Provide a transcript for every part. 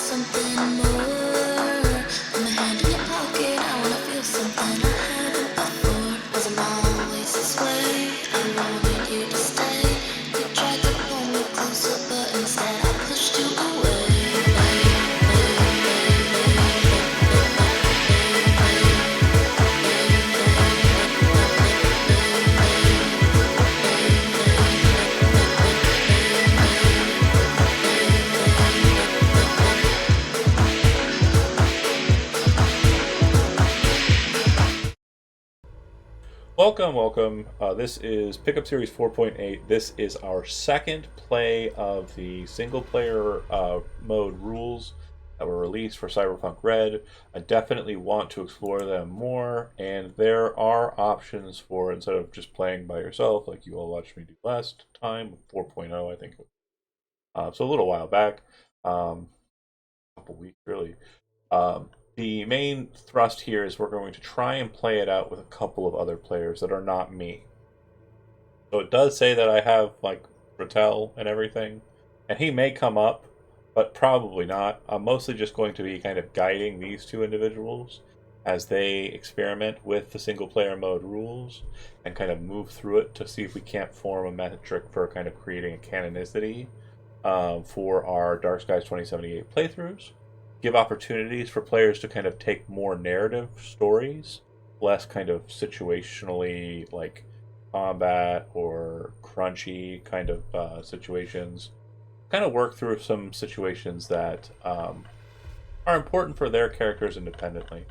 something more. Put my hand in your pocket, I wanna feel something I haven't before. Wasn't always this way, I wanted you to stay. You tried to pull me closer, but instead I pushed you away. Welcome. This is Pickup Series 4.8. This is our second play of the single player mode rules that were released for Cyberpunk Red. I definitely want to explore them more, and there are options for, instead of just playing by yourself like you all watched me do last time, 4.0, I think. So a little while back, a couple weeks really. Um, the main thrust here is we're going to try and play it out with a couple of other players that are not me. So it does say that I have like Rattel and everything, and he may come up, but probably not. I'm mostly just going to be kind of guiding these two individuals as they experiment with the single player mode rules and kind of move through it to see if we can't form a metric for kind of creating a canonicity for our Dark Skies 2078 playthroughs. Give opportunities for players to kind of take more narrative stories, less kind of situationally like combat or crunchy kind of situations. Kind of work through some situations that are important for their characters independently.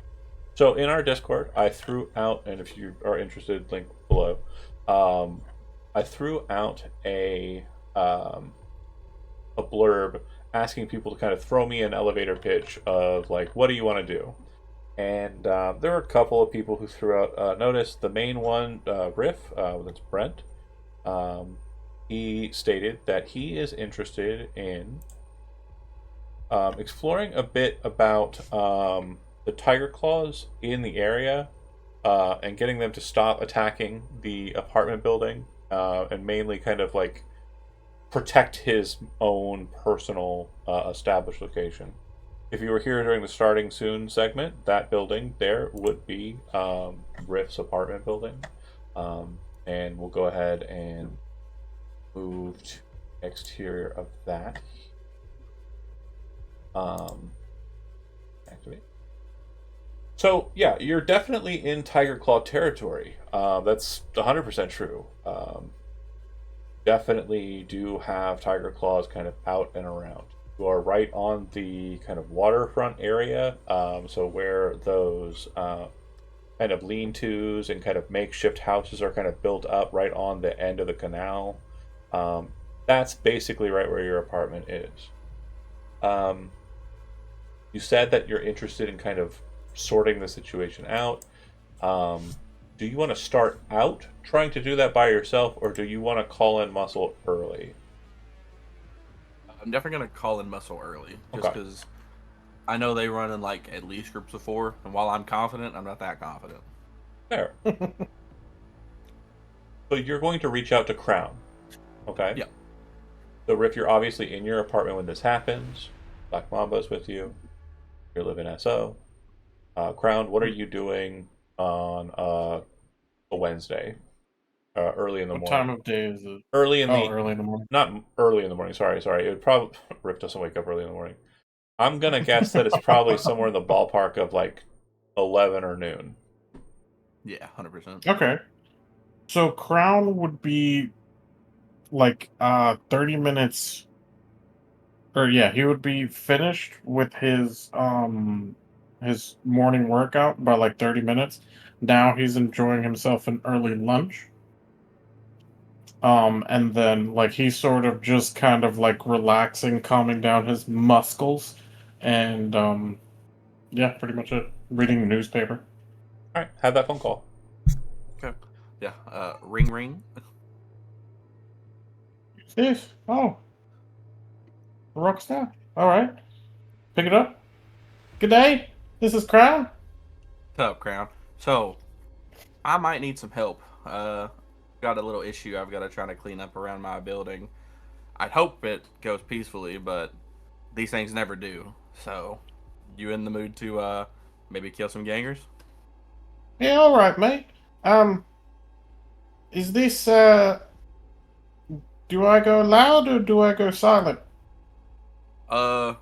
So in our Discord, I threw out, and if you are interested, link below. I threw out a blurb asking people to kind of throw me an elevator pitch of like, what do you want to do? And there were a couple of people who threw out notice. The main one, Riff, that's Brent. He stated that he is interested in exploring a bit about the tiger claws in the area and getting them to stop attacking the apartment building and mainly kind of like protect his own personal established location. If you were here during the starting soon segment, that building there would be Riff's apartment building. And we'll go ahead and move to the exterior of that. Activate. So, yeah, you're definitely in Tiger Claw territory. That's 100% true. Definitely do have tiger claws kind of out and around. You are right on the kind of waterfront area, so where those kind of lean-tos and kind of makeshift houses are kind of built up right on the end of the canal. That's basically right where your apartment is. You said that you're interested in kind of sorting the situation out. Do you want to start out trying to do that by yourself, or do you want to call in muscle early? I'm definitely gonna call in muscle early, just Okay. because I know they run in like at least groups of 4, and while I'm confident, I'm not that confident. Fair. So you're going to reach out to Crown. Okay? Yeah. So Riff, you're obviously in your apartment when this happens. Black Mamba's with you. You're living SO. Crown, what are you doing on a Wednesday? Early in the What morning. time of day is it? Early in Oh, the early in the morning. Not early in the morning. Sorry. It would probably Riff doesn't wake up early in the morning. I'm gonna guess that it's probably somewhere in the ballpark of like 11 or noon. Yeah, 100%. Okay. So Crown would be like 30 minutes, or yeah, he would be finished with his morning workout by like 30 minutes. Now he's enjoying himself an early lunch. And then like he's sort of just kind of like relaxing, calming down his muscles, and yeah, pretty much it. Reading the newspaper. All right, have that phone call. Okay. Yeah. Ring ring. This? Oh, Rockstar. All right. Pick it up. Good day. This is Crown. What's up, Crown? So, I might need some help. Got a little issue I've got to try to clean up around my building. I'd hope it goes peacefully, but these things never do. So, you in the mood to maybe kill some gangers? Yeah, all right, mate. Is this Do I go loud or do I go silent? Uh,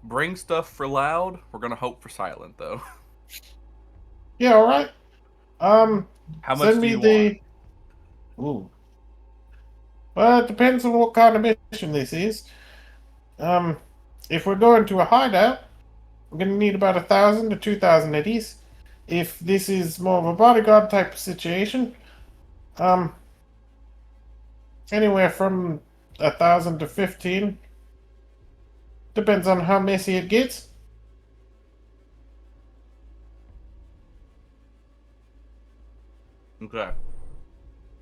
bring stuff for loud. We're gonna hope for silent though. Yeah, all right. Um, How much Send do me you want? the. Ooh. Well, it depends on what kind of mission this is. Um, if we're going to a hideout, we're gonna need about 1,000 to 2,000 eddies. If this is more of a bodyguard type of situation, um, anywhere from 1,000 to 15. Depends on how messy it gets. Okay,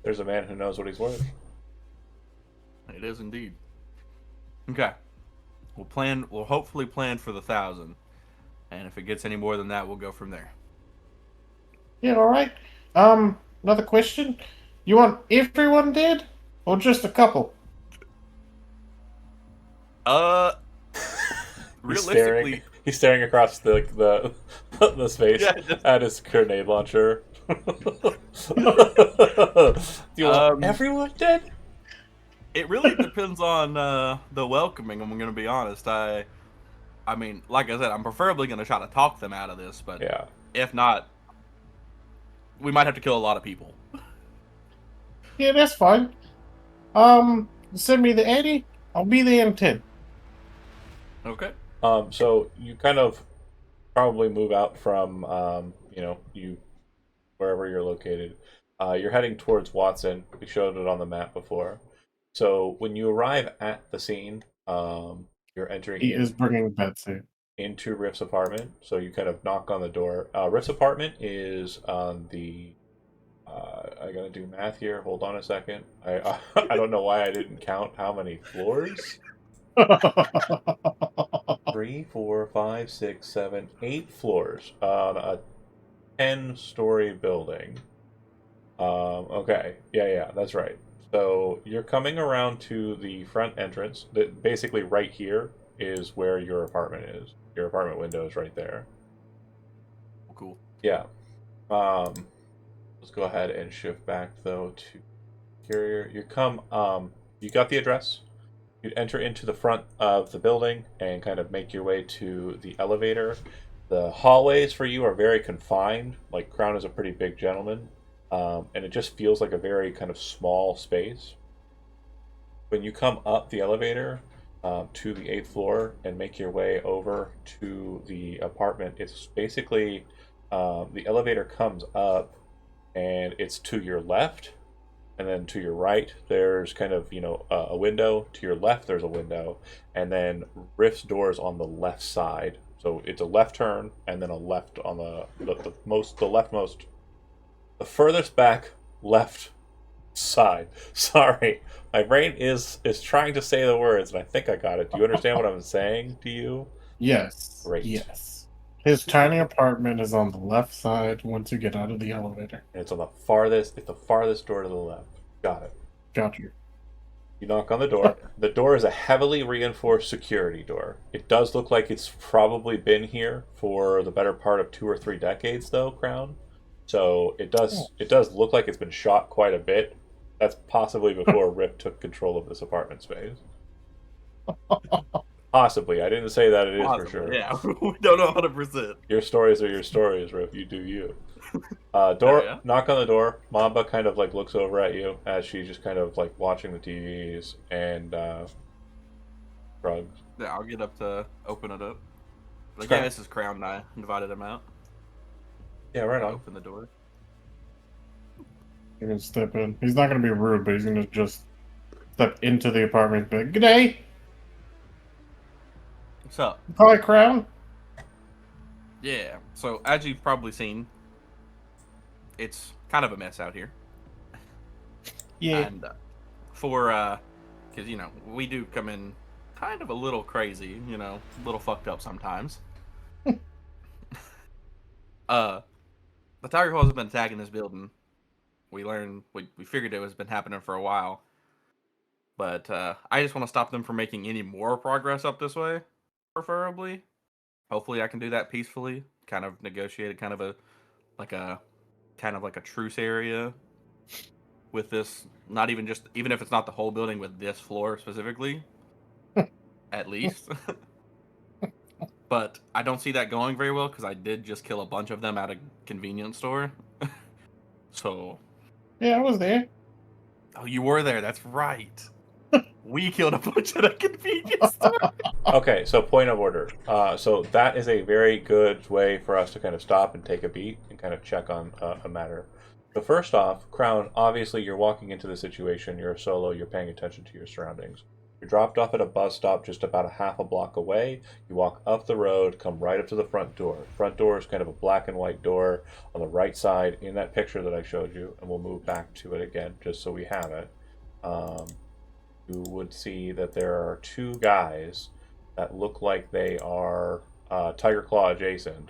There's a man who knows what he's worth. it is indeed. Okay, we'll plan. We'll hopefully plan for the 1,000, and if it gets any more than that, we'll go from there. Yeah, all right. Another question. You want everyone dead, or just a couple? Uh, He's staring. realistically, He's staring across the space yeah. Just, at his grenade launcher. Do you want um, everyone dead? it really depends on the welcoming. I'm gonna be honest. I mean, like I said, I'm preferably gonna try to talk them out of this, but Yeah. if not, we might have to kill a lot of people. Yeah, that's fine. Send me the Eddie. I'll be there in 10. Okay. So you kind of probably move out from you wherever you're located. You're heading towards Watson. We showed it on the map before. So when you arrive at the scene, you're entering He is bringing Betsy. into Riff's apartment. So you kind of knock on the door. Riff's apartment is on the. I gotta do math here. Hold on a second. I don't know why I didn't count how many floors. 3, 4, 5, 6, 7, 8 floors on a 10-story building. Okay. Yeah, that's right. So you're coming around to the front entrance. That basically right here is where your apartment is. Your apartment window is right there. Cool. Yeah. Um, let's go ahead and shift back though to interior. You got the address. You enter into the front of the building and kind of make your way to the elevator. The hallways for you are very confined. Like Crown is a pretty big gentleman, and it just feels like a very kind of small space. When you come up the elevator to the 8th floor and make your way over to the apartment, it's basically the elevator comes up and it's to your left, and then to your right there's kind of a window. To your left there's a window, and then Rift's doors on the left side. So it's a left turn and then a left on the furthest back left side. Sorry, my brain is trying to say the words, and I think I got it. Do you understand what I'm saying to you? Yes. Great. Yes. His tiny apartment is on the left side once you get out of the elevator. And it's on the farthest. It's the farthest door to the left. Got it. Got you. You knock on the door. The door is a heavily reinforced security door. It does look like it's probably been here for the better part of 2 or 3 decades, though, Crown. So it does look like it's been shot quite a bit. That's possibly before Rip took control of this apartment space. Possibly. I didn't say that it is for sure. Yeah, we don't know 100%. Your stories are your stories, Rip. You do you. Yeah. Knock on the door. Mamba kind of like looks over at you as she's just kind of like watching the TVs and shrugs. Yeah, I'll get up to open it up. Like, Okay. yeah, this is Crown and I invited him out. Yeah, right on. Open the door. He's gonna step in. He's not gonna be rude, but he's gonna just step into the apartment and be like, "G'day, What's up? hi, Crown." Yeah. So as you've probably seen, it's kind of a mess out here. Yeah. And because we do come in kind of a little crazy, a little fucked up sometimes. The Tiger Claws have been attacking this building. We figured it was been happening for a while, but I just want to stop them from making any more progress up this way. preferably. Hopefully, I can do that peacefully. Kind of negotiate like a kind of like a truce area with this. Not even just even if it's not the whole building with this floor specifically, at least. But I don't see that going very well because I did just kill a bunch of them at a convenience store. So, Yeah, I was there. oh, you were there. That's right. We killed a bunch at a convenience store. Okay, so point of order. So that is a very good way for us to kind of stop and take a beat and kind of check on a matter. So first off, Crown, obviously you're walking into the situation, you're a solo, you're paying attention to your surroundings. You're dropped off at a bus stop just about a half a block away. You walk up the road, come right up to the front door. Front door is kind of a black and white door on the right side in that picture that I showed you, and we'll move back to it again just so we have it. You would see that there are two guys that look like they are Tiger Claw adjacent,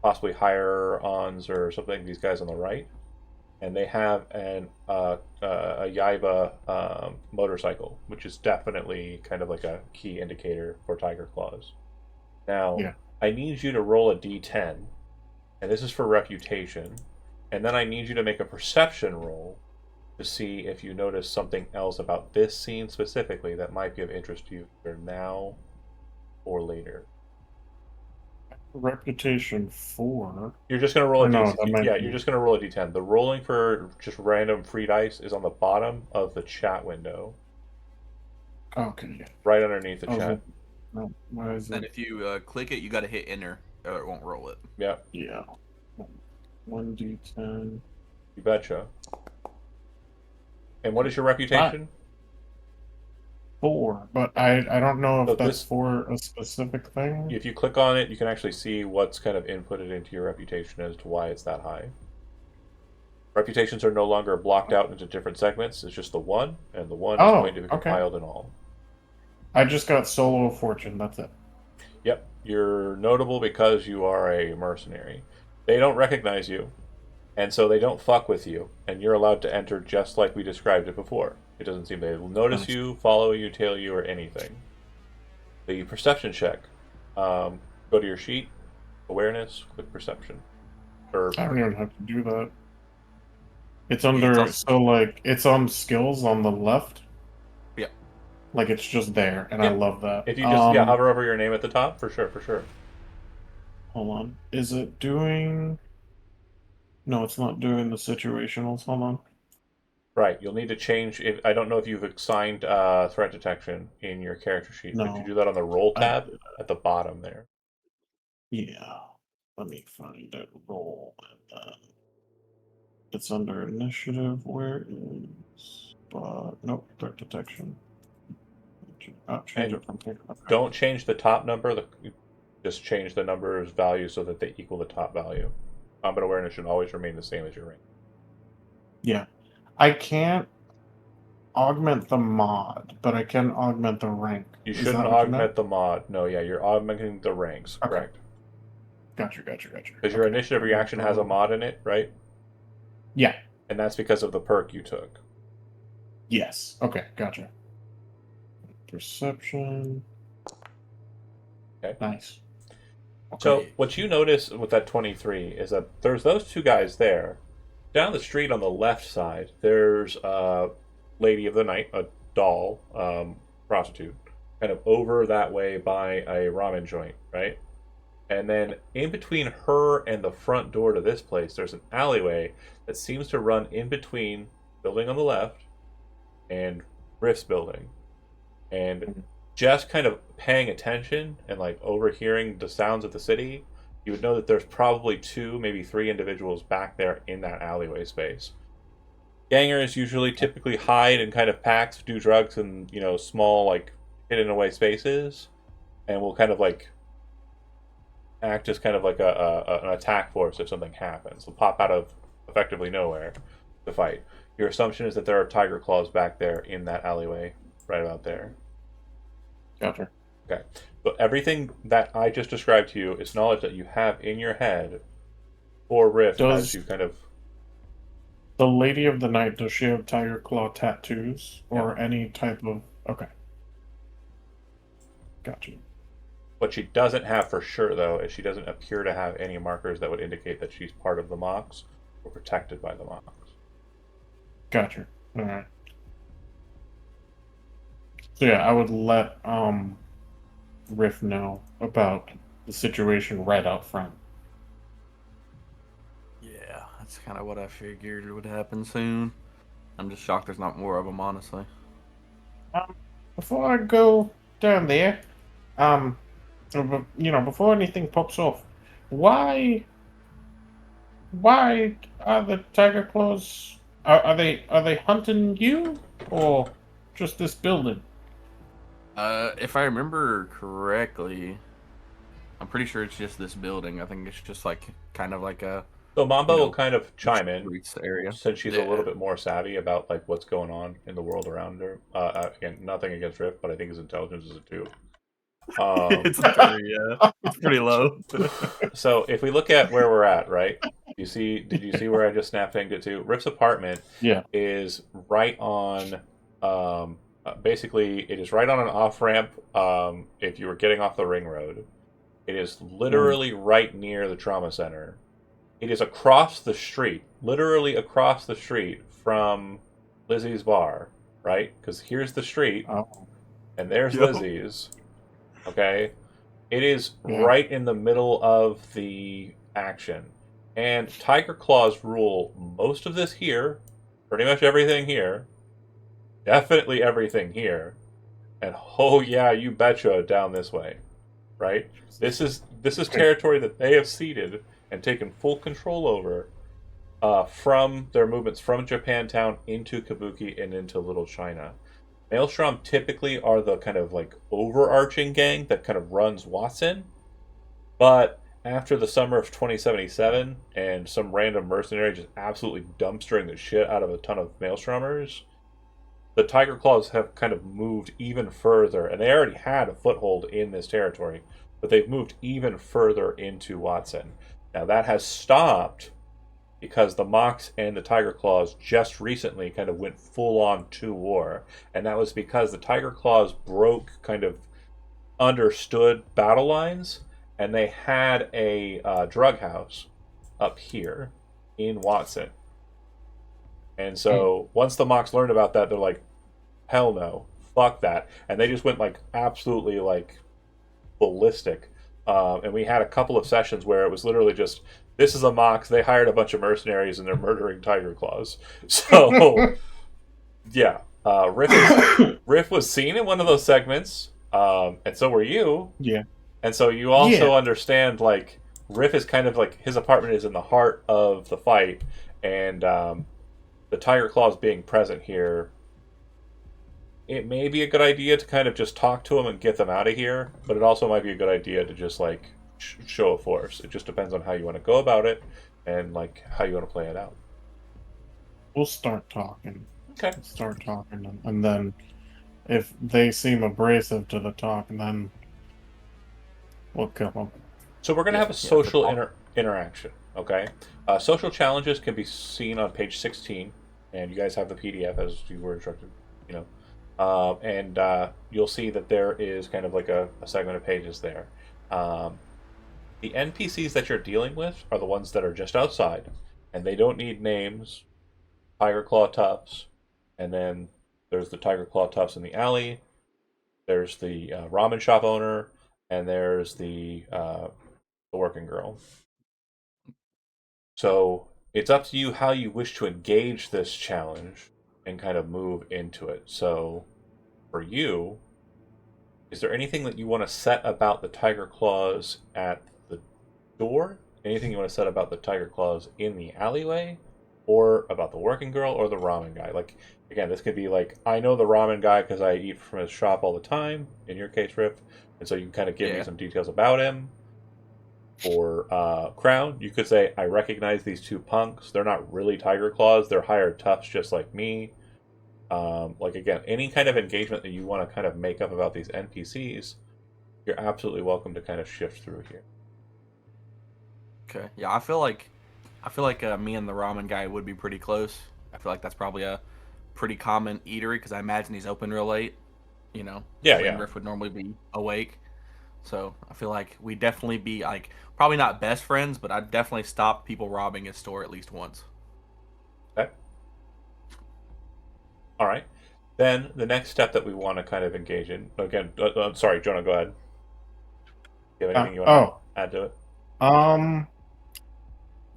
possibly higher-ons or something. These guys on the right, and they have a Yaiba motorcycle, which is definitely kind of like a key indicator for Tiger Claws. Now, Yeah. I need you to roll a d10, and this is for reputation, and then I need you to make a perception roll to see if you notice something else about this scene specifically that might be of interest to you either now or later. Reputation 4. You're just going to roll a Or no, d10. that might Yeah, be- you're just going to roll a d10. The rolling for just random free dice is on the bottom of the chat window, Okay, yeah. right underneath the Oh, is chat. it- No, why is And it? if you click it, you got to hit enter, or it won't roll it. Yeah, Yeah. 1d10. you betcha. And what is your reputation? 4, but I don't know if So that's this- for a specific thing. If you click on it, you can actually see what's kind of inputted into your reputation as to why it's that high. Reputations are no longer blocked out into different segments. It's just the one, and the one is Oh, going to be okay. compiled in all. I just got solo fortune. That's it. Yep, you're notable because you are a mercenary. They don't recognize you, and so they don't fuck with you, and you're allowed to enter just like we described it before. It doesn't seem they will notice Nice. you, follow you, tail you, or anything. The perception check. Go to your sheet, awareness, click perception. Or I don't even have to do that. It's under It's also- so like it's on skills on the left. Yeah. Like it's just there, and I Yeah. love that. if you just hover over your name at the top, for sure. Hold on. Is it doing? No, it's not doing the situationals. Hold on. Right, you'll need to change. If I don't know if you've assigned threat detection in your character sheet, but No. you do that on the roll I tab did at the bottom there. Yeah. Let me find it. Roll. And then it's under initiative. Where is? Nope. Threat detection. Change And it from here. Okay. Don't change the top number. Just change the number's value so that they equal the top value. Combat awareness should always remain the same as your rank. Yeah. I can't augment the mod, but I can augment the rank. You Is shouldn't that what you meant? augment the mod. No, yeah, you're augmenting the ranks. Okay. Correct. Gotcha. Because your initiative reaction has a mod in it, right? Yeah. And that's because of the perk you took. Yes. Okay. Gotcha. Perception. Okay. Nice. So Okay. what you notice with that 23 is that there's those two guys there. Down the street on the left side, there's a lady of the night, a doll, prostitute, kind of over that way by a ramen joint, right? And then in between her and the front door to this place, there's an alleyway that seems to run in between building on the left and Rift's building. And just kind of paying attention and like overhearing the sounds of the city, you would know that there's probably 2, maybe 3 individuals back there in that alleyway space. Gangers usually typically hide in kind of packs, do drugs in, small, like, hidden away spaces, and will kind of like act as kind of like an attack force if something happens. They'll pop out of effectively nowhere to fight. Your assumption is that there are tiger claws back there in that alleyway, right about there. Gotcha. Okay. But everything that I just described to you is knowledge that you have in your head for Rift as you kind of... The Lady of the Night, does she have tiger claw tattoos or any type of? Okay. Gotcha. What she doesn't have for sure, though, is she doesn't appear to have any markers that would indicate that she's part of the Mox or protected by the Mox. Gotcha. All right. So yeah, I would let Riff know about the situation right out front. Yeah, that's kind of what I figured would happen soon. I'm just shocked there's not more of them, honestly. Before I go down there, um, before anything pops off, why why are the tiger claws? Are they hunting you or just this building? If I remember correctly, I'm pretty sure it's just this building. I think it's just like kind of like a So Mamba you will know kind of chime in streets area. since she's a little Yeah, bit more savvy about like what's going on in the world around her. Again, nothing against Rift, but I think his intelligence is a two. it's a three. Yeah, it's pretty low. So if we look at where we're at, right? You see? Did you see where I just snap pinged it to? Rift's apartment Yeah. is right on. Basically, it is right on an off ramp. If you were getting off the ring road, it is literally right near the trauma center. It is across the street, literally across the street from Lizzie's bar, right? Because here's the street, Oh, and there's Yep. Lizzie's. Okay, it is yeah. right in the middle of the action. And Tiger Claws rule most of this here, pretty much everything here, definitely everything here, and oh yeah, you betcha down this way, right? This is territory that they have ceded and taken full control over from their movements from Japantown into Kabuki and into Little China. Maelstrom typically are the kind of like overarching gang that kind of runs Watson, but after the summer of 2077 and some random mercenary just absolutely dumpstering the shit out of a ton of Maelstromers, the Tiger Claws have kind of moved even further, and they already had a foothold in this territory, but they've moved even further into Watson. Now that has stopped because the Mox and the Tiger Claws just recently kind of went full on to war, and that was because the Tiger Claws broke kind of understood battle lines, and they had a drug house up here in Watson. And so once the Mox learned about that, they're like, hell no, fuck that. And they just went like absolutely like ballistic. And we had a couple of sessions where it was literally just, this is a Mox, they hired a bunch of mercenaries and they're murdering Tiger Claws. So, yeah. Riff was seen in one of those segments, and so were you. Yeah. And so you also Yeah. understand, like, Riff is kind of like, his apartment is in the heart of the fight, and the Tiger Claws being present here, it may be a good idea to kind of just talk to them and get them out of here, but it also might be a good idea to just, like, show a force. It just depends on how you want to go about it and, like, how you want to play it out. We'll start talking. Okay. Start talking, and then if they seem abrasive to the talk, then we'll kill them. So we're going to have a Yeah, social for interaction, okay? Social challenges can be seen on page 16, and you guys have the PDF as you were instructed, you know. And you'll see that there is kind of like a segment of pages there. The NPCs that you're dealing with are the ones that are just outside, and they don't need names. Tiger Claw Toughs, and then there's the Tiger Claw Toughs in the alley. There's the ramen shop owner, and there's the working girl. So it's up to you how you wish to engage this challenge and kind of move into it. So for you, is there anything that you want to set about the Tiger Claws at the door? Anything you want to set about the Tiger Claws in the alleyway? Or about the working girl or the ramen guy? Like, again, this could be like, I know the ramen guy because I eat from his shop all the time, in your case, Riff. And so you can kind of give me some details about him. For Crown, you could say, I recognize these two punks. They're not really Tiger Claws. They're hired toughs just like me. Like, again, any kind of engagement that you want to kind of make up about these NPCs, you're absolutely welcome to kind of shift through here. Okay. Yeah, I feel like me and the ramen guy would be pretty close. I feel like that's probably a pretty common eatery because I imagine he's open real late. You know. Yeah, when yeah. Riff would normally be awake. So I feel like we definitely be like probably not best friends, but I'd definitely stop people robbing his store at least once. Okay. All right. Then the next step that we want to kind of engage in again. Sorry, Jonah. Go ahead. Do you have anything you want to Oh, add to it? um,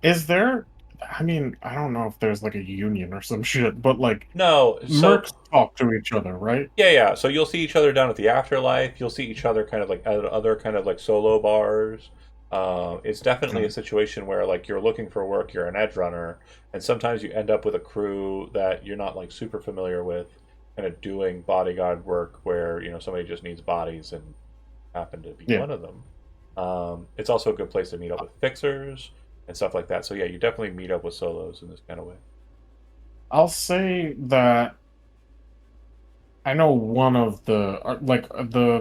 is there? I mean, I don't know if there's like a union or some shit, but like No. So mercs talk to each other, right? yeah, yeah. So you'll see each other down at the Afterlife. You'll see each other kind of like at other kind of like solo bars. It's definitely a Okay. situation where like you're looking for work, you're an edge runner, and sometimes you end up with a crew that you're not like super familiar with, kind of doing bodyguard work where somebody just needs bodies and happen to be Yeah. one of them. It's also a good place to meet up with fixers and stuff like that. So yeah, you definitely meet up with solos in this kind of way. I'll say that I know one of the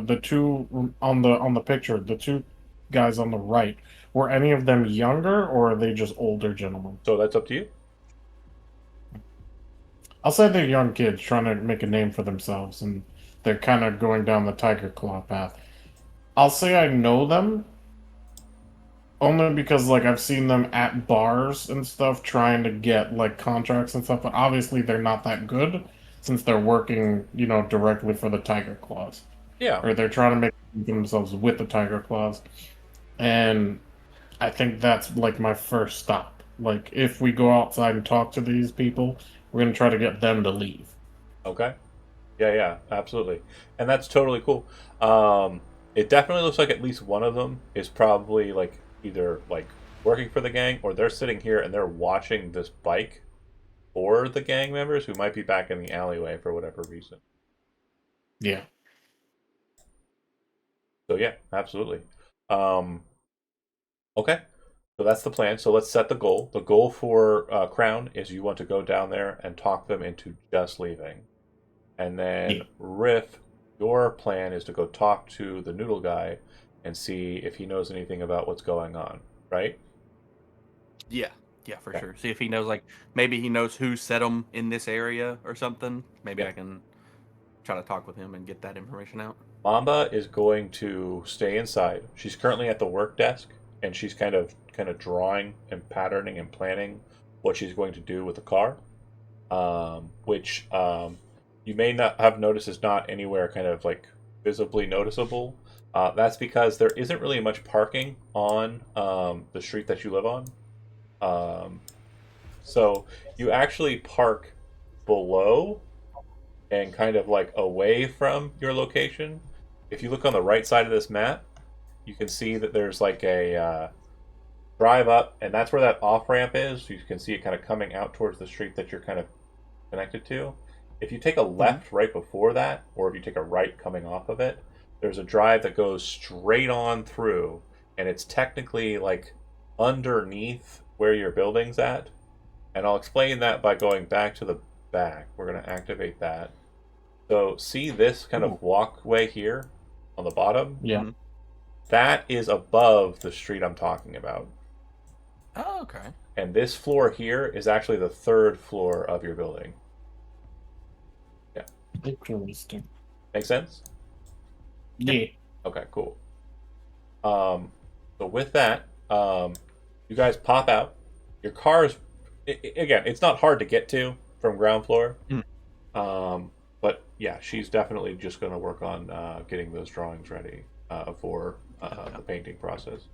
the two on the picture, the two guys on the right. Were any of them younger, or are they just older gentlemen? So that's up to you. I'll say they're young kids trying to make a name for themselves, and they're kind of going down the tiger claw path. I'll say I know them only because like I've seen them at bars and stuff trying to get like contracts and stuff, but obviously they're not that good since they're working, directly for the tiger claws, Yeah. or they're trying to make themselves with the tiger claws. And I think that's like my first stop. Like if we go outside and talk to these people, we're gonna try to get them to leave. Okay. Yeah, yeah, absolutely. And that's totally cool. It definitely looks like at least one of them is probably like either like working for the gang or they're sitting here and they're watching this bike for the gang members who might be back in the alleyway for whatever reason. Yeah. So yeah, absolutely. Um, okay. So that's the plan. So let's set the goal. The goal for Crown is you want to go down there and talk them into just leaving. And then Yeah. Riff, your plan is to go talk to the noodle guy and see if he knows anything about what's going on, right? Yeah, yeah, for Okay. sure. See if he knows, like maybe he knows who set him in this area or something. Maybe Yeah. I can try to talk with him and get that information out. Mamba is going to stay inside. She's currently at the work desk and she's kind of drawing and patterning and planning what she's going to do with the car. Which you may not have noticed is not anywhere kind of like visibly noticeable. That's because there isn't really much parking on the street that you live on. Um, so you actually park below and kind of like away from your location. If you look on the right side of this map, you can see that there's like a drive up, and that's where that off ramp is. You can see it kind of coming out towards the street that you're kind of connected to. If you take a Mhm. left right before that, or if you take a right coming off of it, there's a drive that goes straight on through, and it's technically like underneath where your building's at. And I'll explain that by going back to the back. We're going to activate that. So, see this kind Ooh. of walkway here on the bottom? Yeah. Hmm. That is above the street I'm talking about. Oh, okay. And this floor here is actually the third floor of your building. Yeah. Interesting. Make sense? Yeah. Okay, cool. So with that, you guys pop out. Your car's again. It's not hard to get to from ground floor. Mm. But yeah, she's definitely just going to work on getting those drawings ready for the painting process.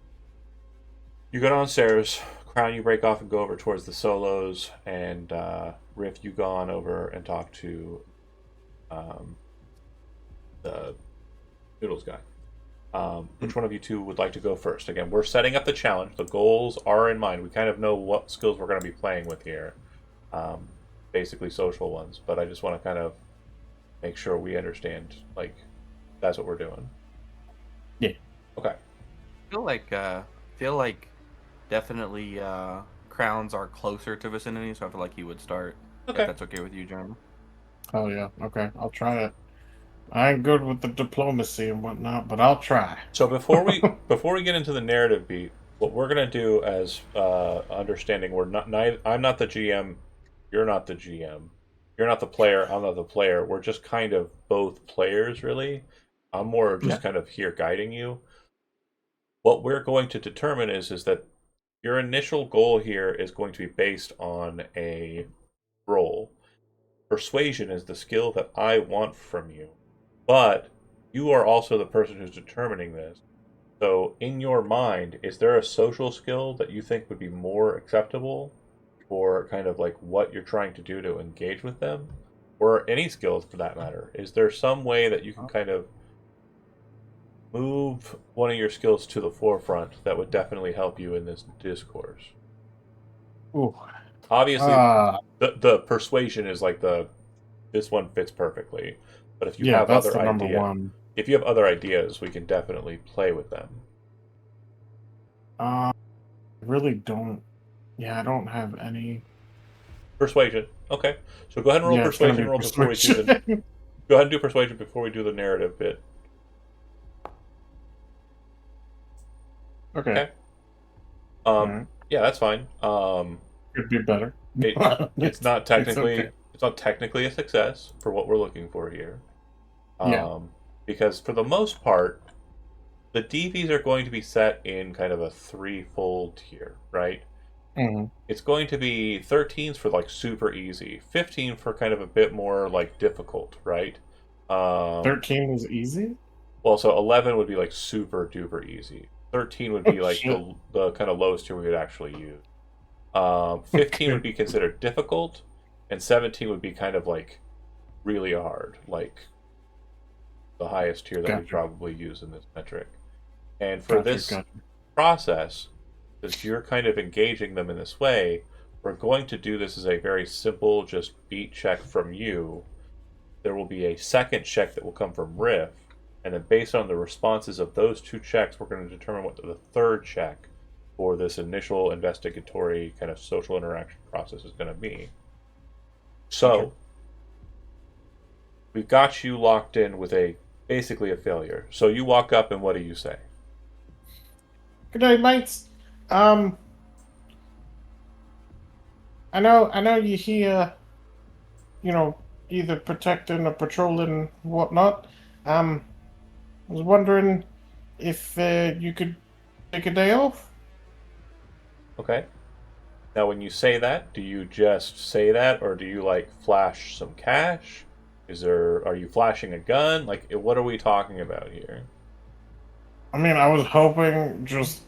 You go downstairs. Crown, you break off and go over towards the solos, and Riff, you go on over and talk to um, the noodles guy. Which one of you two would like to go first? Again, we're setting up the challenge. The goals are in mind. We kind of know what skills we're going to be playing with here. Um, Basically social ones, but I just want to kind of make sure we understand, like, that's what we're doing. Yeah. Okay. Feel like definitely crowns are closer to vicinity, so I feel like he would start if Okay. that's okay with you, Jeremy. Oh yeah. Okay. I'll try it. I ain't good with the diplomacy and whatnot, but I'll try. So before we get into the narrative beat, what we're gonna do as understanding we're not I'm not the GM, you're not the GM, you're not the player, I'm not the player. We're just kind of both players, really. I'm more of Yeah. just kind of here guiding you. What we're going to determine is that your initial goal here is going to be based on a roll. Persuasion is the skill that I want from you, but you are also the person who's determining this. So, in your mind, is there a social skill that you think would be more acceptable for kind of like what you're trying to do to engage with them? Or any skills for that matter? Is there some way that you can kind of move one of your skills to the forefront that would definitely help you in this discourse? Ooh. Obviously, Uh, the persuasion is like this one fits perfectly. But if you yeah, have that's other the number idea, one. if you have other ideas, we can definitely play with them. I really don't. Yeah, I don't have any. Persuasion. Okay. So go ahead and roll Yeah, it's gonna persuasion be roll before we do the. persuasion. Go ahead and do persuasion before we do the narrative bit. Okay. Okay. Um. Alright. Yeah, that's fine. Could be better. It it's not It's technically okay. it's not technically a success for what we're looking for here. Yeah. Because for the most part, the DVs are going to be set in kind of a threefold tier, right? hmm It's going to be 13s for like super easy, 15 for kind of a bit more like difficult, right? 13 is easy? Well, so 11 would be like super duper easy. 13 would Oh, be like shit. the kind of lowest tier we would actually use. 15 would Okay. be considered difficult, and 17 would be kind of like really hard, like the highest tier that we Gotcha. probably use in this metric. And for Gotcha. this Gotcha. process, since you're kind of engaging them in this way, we're going to do this as a very simple, just beat check from you. There will be a second check that will come from Riff, and then based on the responses of those two checks, we're going to determine what the third check for this initial investigatory kind of social interaction process is going to be. So, Okay. we've got you locked in with basically a failure. So you walk up and what do you say? Good day, mates. Um, I know you're here, you know, either protecting or patrolling whatnot. I was wondering if you could take a day off. Okay. Now, when you say that, do you just say that, or do you like flash some cash? Are you flashing a gun? Like, what are we talking about here? I mean, I was hoping just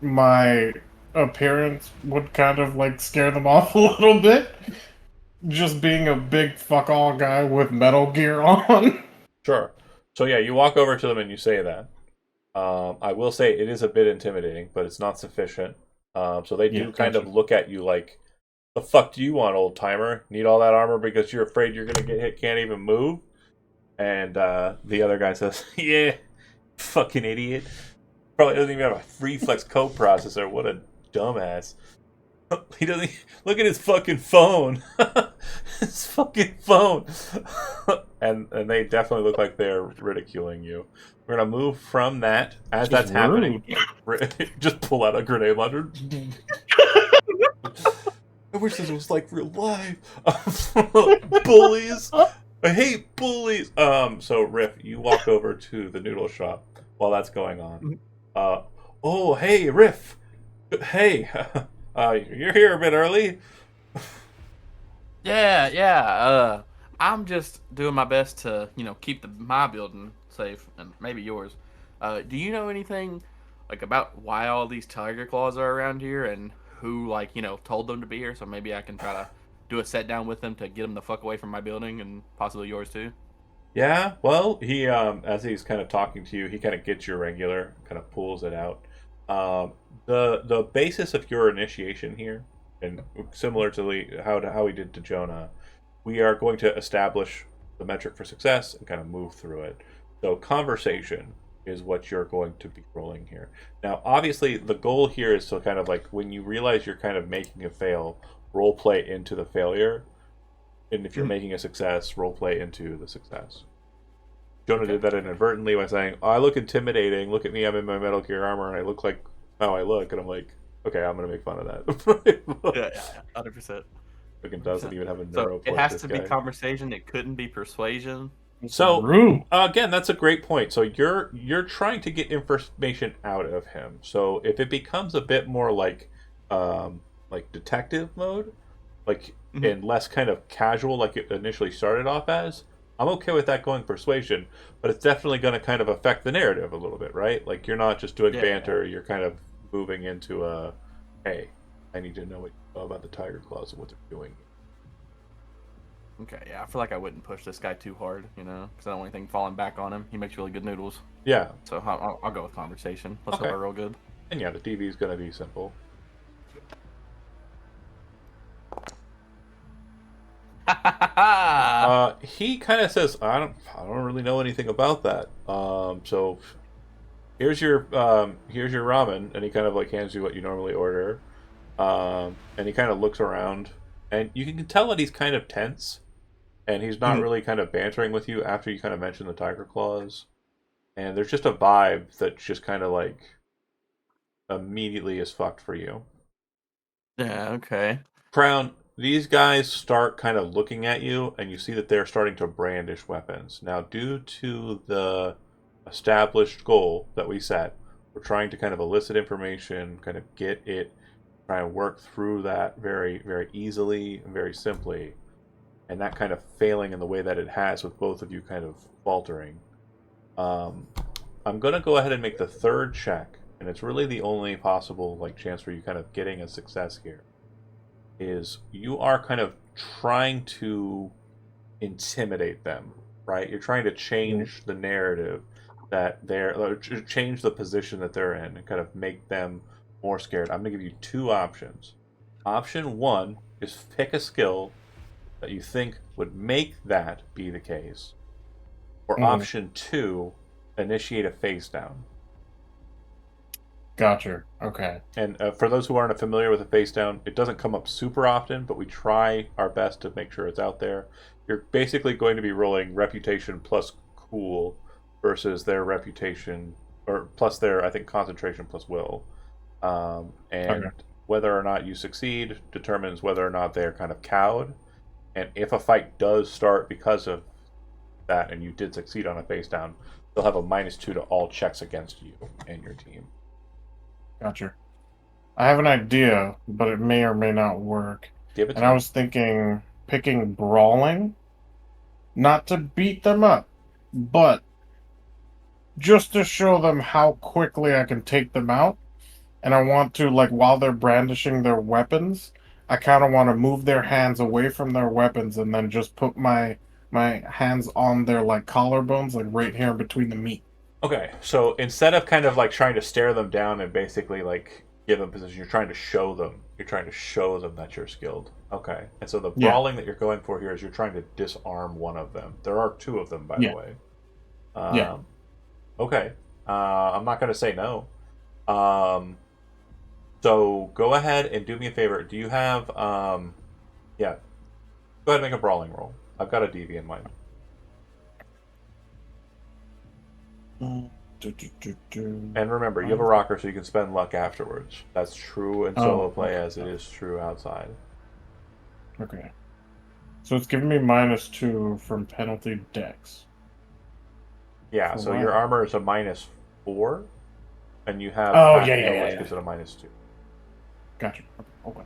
my appearance would kind of like scare them off a little bit. Just being a big fuck all guy with Metal Gear on. Sure. So yeah, you walk over to them and you say that. I will say it is a bit intimidating, but it's not sufficient. So they Yeah, do kind gotcha. of look at you like, "The fuck do you want, old timer? Need all that armor because you're afraid you're gonna get hit, can't even move?" And the other guy says, "Yeah, fucking idiot. Probably doesn't even have a reflex code processor. What a dumbass." He doesn't look at his fucking phone. His fucking phone. And they definitely look like they're ridiculing you. We're gonna move from that as Just that's happening. rude. Just pull out a grenade launcher. I wish this was like real life. Bullies. I hate bullies. So Riff, you walk over to the noodle shop while that's going on. Uh, oh, hey, Riff. Hey, you're here a bit early. Yeah. I'm just doing my best to, keep my building safe and maybe yours. Do you know anything like about why all these tiger claws are around here and who told them to be here? So maybe I can try to do a set down with them to get them the fuck away from my building and possibly yours too. Yeah, well, he as he's kind of talking to you, he kind of gets your regular, kind of pulls it out. The basis of your initiation here, and similar to how we did to Jonah, we are going to establish the metric for success and kind of move through it. So conversation is what you're going to be rolling here. Now, obviously, the goal here is to kind of like when you realize you're kind of making a fail, role play into the failure, and if you're Mhm. making a success, role play into the success. Jonah Okay. did that inadvertently by saying, "Oh, I look intimidating. Look at me. I'm in my Metal Gear armor, and I look like how I look." And I'm like, "Okay, I'm gonna make fun of that." Yeah, 100%. Fucking doesn't even have a So neuro it point. has This to be guy. conversation. It couldn't be persuasion. So Rude. again, that's a great point. So you're trying to get information out of him. So if it becomes a bit more like detective mode, like Mhm. and less kind of casual like it initially started off as, I'm okay with that going persuasion, but it's definitely going to kind of affect the narrative a little bit, right? Like you're not just doing Yeah. banter, you're kind of moving into a, hey, I need to know what you know about the Tiger Claws and what they're doing. Okay. Yeah. I feel like I wouldn't push this guy too hard, because I don't want anything falling back on him. He makes really good noodles. Yeah. So I'll go with conversation. Let's hope Okay. I roll good. And yeah, the DV is going to be simple. He kind of says, I don't really know anything about that. So here's your ramen, and he kind of like hands you what you normally order. And he kind of looks around, and you can tell that he's kind of tense, and he's not Mhm. really kind of bantering with you after you kind of mention the tiger claws. And there's just a vibe that just kind of like immediately is fucked for you. Yeah. Okay. Crown, these guys start kind of looking at you, and you see that they're starting to brandish weapons. Now, due to the established goal that we set, we're trying to kind of elicit information, kind of get it, try and work through that very, very easily and very simply. And that kind of failing in the way that it has with both of you kind of faltering. Um, I'm going to go ahead and make the third check, and it's really the only possible like chance for you kind of getting a success here is you are kind of trying to intimidate them, right? You're trying to change the narrative that change the position that they're in and kind of make them more scared. I'm going to give you two options. Option one is pick a skill that you think would make that be the case. Or Mm, option two, initiate a face down. gotcha. Okay. And for those who aren't familiar with a face down, it doesn't come up super often, but we try our best to make sure it's out there. You're basically going to be rolling reputation plus cool versus their reputation, or plus their, I think, concentration plus will. And Okay. whether or not you succeed determines whether or not they're kind of cowed. And if a fight does start because of that and you did succeed on a face down, they'll have a -2 to all checks against you and your team. Gotcha. I have an idea, but it may or may not work. Give it And to I me. was thinking picking brawling, not to beat them up, but just to show them how quickly I can take them out. And I want to, like, while they're brandishing their weapons, I kind of want to move their hands away from their weapons and then just put my hands on their like collarbones, like right here in between the meat. Okay, so instead of kind of like trying to stare them down and basically like give them position, you're trying to show them. You're trying to show them that you're skilled. Okay, and so the Yeah, brawling that you're going for here is you're trying to disarm one of them. There are two of them, by the yeah, way. yeah. Um, okay, I'm not going to say no. Um, so go ahead and do me a favor. Do you have yeah? Go ahead and make a brawling roll. I've got a DV in mind. Mm, do. And remember, you have a rocker, so you can spend luck afterwards. That's true in solo Oh, play okay. as it is true outside. Okay. So it's giving me -2 from penalty dex. Yeah, For so your what? armor is a -4, and you have Oh, yeah, half yeah, heal, yeah, which yeah. gives it a -2. Gotcha. Okay.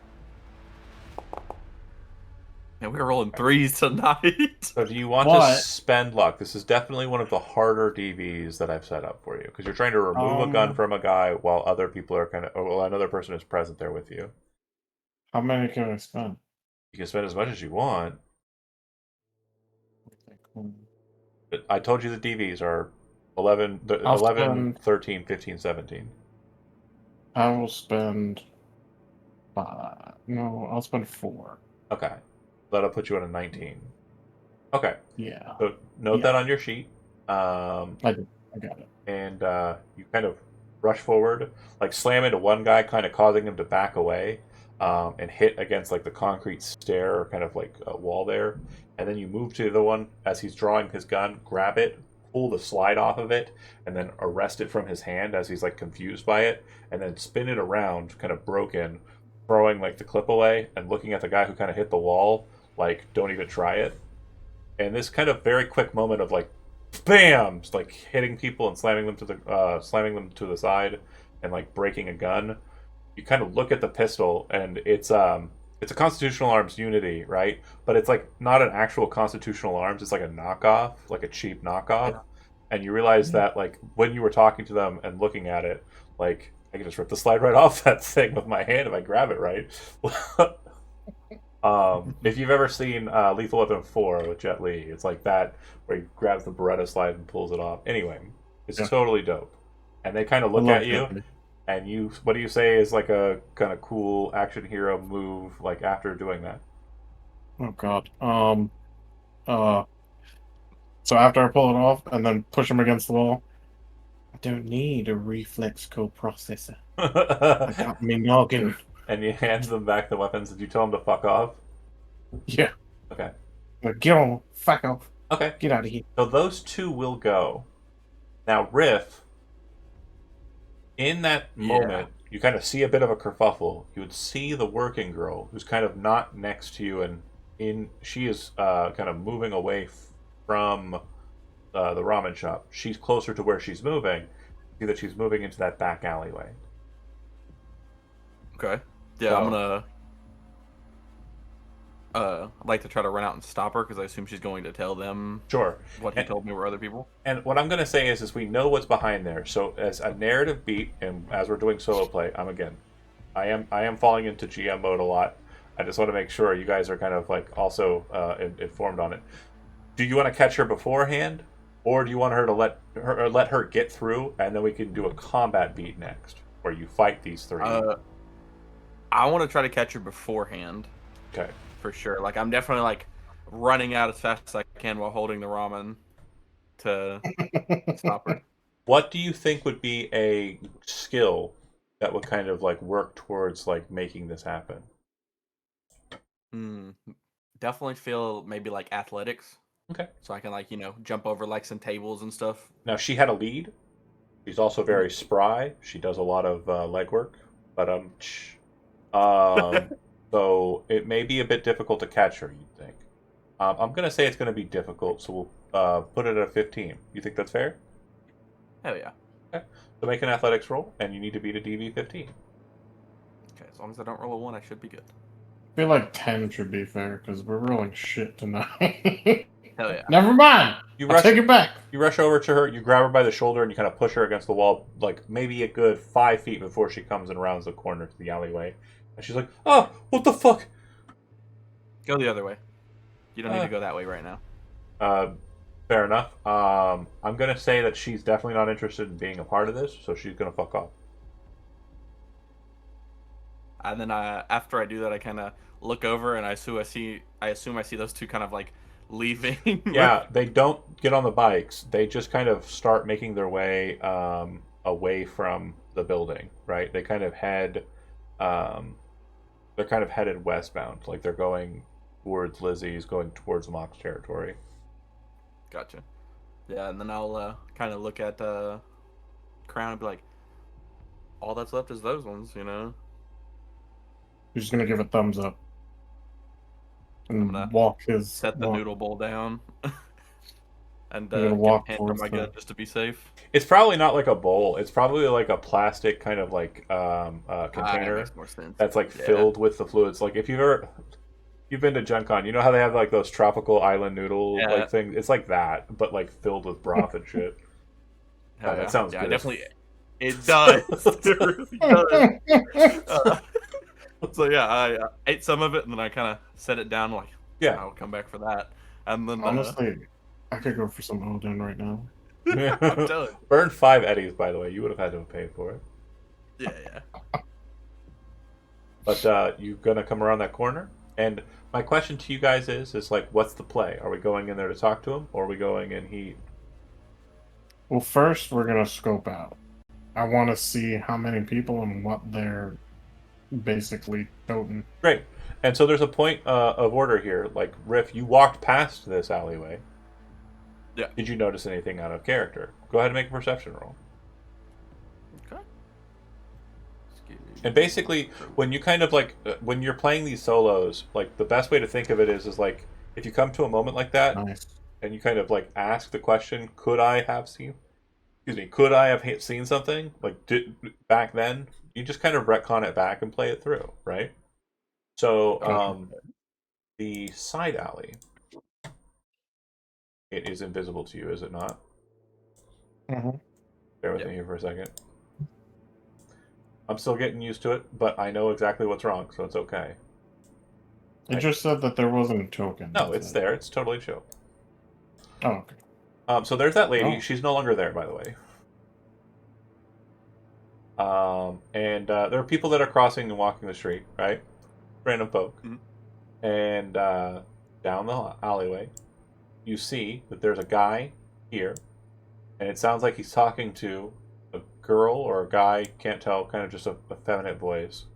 Yeah, we were rolling threes tonight. So do you want to But spend luck? This is definitely one of the harder DVs that I've set up for you, because you're trying to remove a gun um, from a guy while other people are kind of, well, another person is present there with you. how many can I spend? You can spend as much as you want. Hmm. But I told you the DVs are 11, I'll 11, spend. 13, 15, 17. I will spend 5. No, I'll spend 4. Okay. That'll put you at a 19. Okay. Yeah. So note Yeah. that on your sheet. Um, I did. I got it. and you kind of rush forward, like slam into one guy, kind of causing him to back away, and hit against like the concrete stair or kind of like a wall there. And then you move to the one as he's drawing his gun, grab it, pull the slide off of it, and then arrest it from his hand as he's like confused by it, and then spin it around, kind of broken, throwing like the clip away and looking at the guy who kind of hit the wall, like don't even try it. and this kind of very quick moment of like, bam, just like hitting people and slamming them to the side, and like breaking a gun. You kind of look at the pistol, and it's a constitutional arms unity, right? But it's like not an actual constitutional arms. It's like a knockoff, like a cheap knockoff. And you realize that like when you were talking to them and looking at it, like I can just rip the slide right off that thing with my hand if I grab it right. If you've ever seen Lethal Weapon 4 with Jet Li, it's like that where he grabs the Beretta slide and pulls it off. Anyway, it's totally dope. And they kind of look at you, and what do you say is like a kind of cool action hero move like after doing that? Oh God. So after I pull it off and then push him against the wall, I don't need a reflex coprocessor. I got me noggin. And you hand them back the weapons. Did you tell them to fuck off? Yeah. Okay. Get on, fuck off. Okay. Get out of here. So those two will go. Now, Riff, in that moment, you kind of see a bit of a kerfuffle. You would see the working girl who's kind of not next to you, and she is kind of moving away from the ramen shop. She's closer to where she's moving. See that she's moving into that back alleyway. Okay. Yeah, So- I'm gonna. I'd like to try to run out and stop her because I assume she's going to tell them Sure. what he told me were other people. And what I'm going to say is we know what's behind there. So as a narrative beat, and as we're doing solo play, I am falling into GM mode a lot. I just want to make sure you guys are kind of like also informed on it. Do you want to catch her beforehand, or do you want her to let her get through, and then we can do a combat beat next, where you fight these three? I want to try to catch her beforehand. Okay. For sure. Like I'm definitely like running out as fast as I can while holding the ramen to stop her. What do you think would be a skill that would kind of like work towards like making this happen? Definitely feel maybe like athletics. Okay. So I can like, jump over like some tables and stuff. Now she had a lead. She's also very spry. She does a lot of legwork, but so it may be a bit difficult to catch her. You think? I'm gonna say it's gonna be difficult, so we'll put it at a 15. You think that's fair? Hell yeah. Okay. So make an athletics roll, and you need to beat a DV 15. Okay, as long as I don't roll a 1, I should be good. I feel like 10 should be fair because we're rolling shit tonight. Hell yeah. Never mind. I'll take it back. You rush over to her, you grab her by the shoulder, and you kind of push her against the wall, like maybe a good 5 feet before she comes and rounds the corner to the alleyway. And she's like, "Oh, what the fuck?" Go the other way. You don't need to go that way right now. Fair enough. I'm gonna say that she's definitely not interested in being a part of this, so she's gonna fuck off. And then after I do that, I kind of look over and I assume I see those two kind of like leaving. Yeah, they don't get on the bikes. They just kind of start making their way away from the building. Right? They kind of head. They're kind of headed westbound. Like they're going towards Lizzie's, going towards Mock's territory. Gotcha. Yeah, and then I'll kind of look at Crown and be like, all that's left is those ones, You're just gonna give a thumbs up. And I'm gonna walk his. Set the noodle bowl down. And You're gonna walk hand towards my the- gun just to be safe. It's probably not like a bowl. It's probably like a plastic kind of like That container makes more sense. that's like Yeah. filled with the fluids. Like if you've been to Gen Con, you know how they have like those tropical island noodle Yeah. like things. It's like that, but like filled with broth and shit. Hell that sounds yeah, good. definitely. It does. It really does. So yeah, I ate some of it and then I kind of set it down. Like, Yeah. I'll come back for that. And then Honestly, I could go for some Odin right now. I'm telling you. Burn 5 eddies, by the way. You would have had to have paid for it. Yeah. But you gonna come around that corner? And my question to you guys is like, what's the play? Are we going in there to talk to him, or are we going in heat? Well, first we're gonna scope out. I want to see how many people and what they're basically toting. Great. And so there's a point of order here. Like, Riff, you walked past this alleyway. Yeah. Did you notice anything out of character? Go ahead and make a perception roll. Okay. And basically, when you kind of like when you're playing these solos, like the best way to think of it is like if you come to a moment like that Nice. and you kind of like ask the question, could I have seen? Excuse me, could I have seen something like back then? You just kind of retcon it back and play it through, right? So Gotcha. the side alley, it is invisible to you, is it not? Mm-hmm. Bear with Yep. me here for a second. I'm still getting used to it, but I know exactly what's wrong, so it's okay. It just said that there wasn't a token. No, That's it's it. there. It's totally chill. Oh, okay. So there's that lady. Oh. She's no longer there, by the way. And there are people that are crossing and walking the street, right? Random folk. Mhm. And down the alleyway, you see that there's a guy here, and it sounds like he's talking to a girl or a guy, can't tell, kind of just a feminine voice,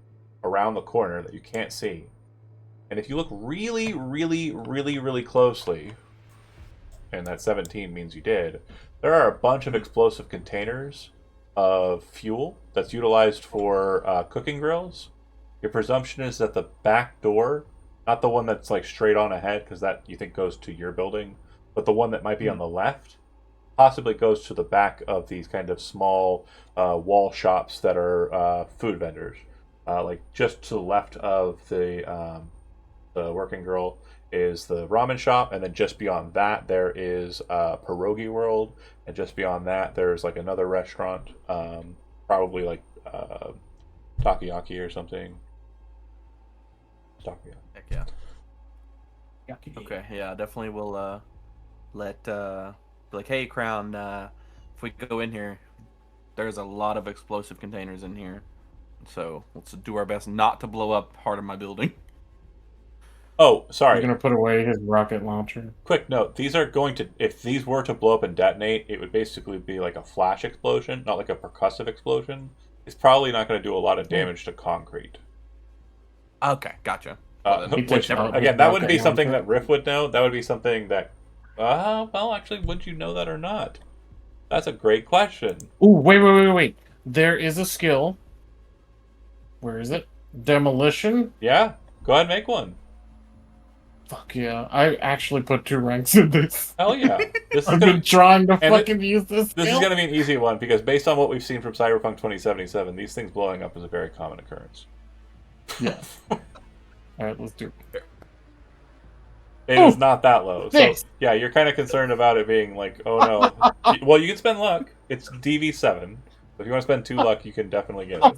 around the corner that you can't see. And if you look really, really, really, really closely, and that 17 means you did, there are a bunch of explosive containers of fuel that's utilized for cooking grills. Your presumption is that the back door, not the one that's like straight on ahead, because that you think goes to your building, but the one that might be on the left, possibly goes to the back of these kind of small wall shops that are food vendors. Like just to the left of the working girl is the ramen shop, and then just beyond that there is Pierogi World, and just beyond that there's like another restaurant, probably like takoyaki or something. Takoyaki. Heck yeah. Okay, yeah, definitely will let be like, hey, Crown, if we go in here, there's a lot of explosive containers in here, so let's do our best not to blow up part of my building. Oh, He's sorry. gonna put away his rocket launcher. Quick note: these are going to, if these were to blow up and detonate, it would basically be like a flash explosion, not like a percussive explosion. It's probably not going to do a lot of damage to concrete. Okay, gotcha. Well, then, He takes never out mind. Again, his that wouldn't rocket be something launcher. that Riff would know. That would be something that, well, actually, would you know that or not? That's a great question. Ooh, wait. There is a skill. Where is it? Demolition? Yeah, go ahead and make one. Fuck yeah. I actually put 2 ranks in this. Hell yeah. This is I've gonna been trying to and fucking use this this is skill. going to be an easy one because based on what we've seen from Cyberpunk 2077, these things blowing up is a very common occurrence. Yeah. Alright, let's do it. It Ooh, is not that low. So, thanks. yeah, you're kind of concerned about it being like, oh no. Well, you can spend luck. It's DV7. If you want to spend 2 luck, you can definitely get it.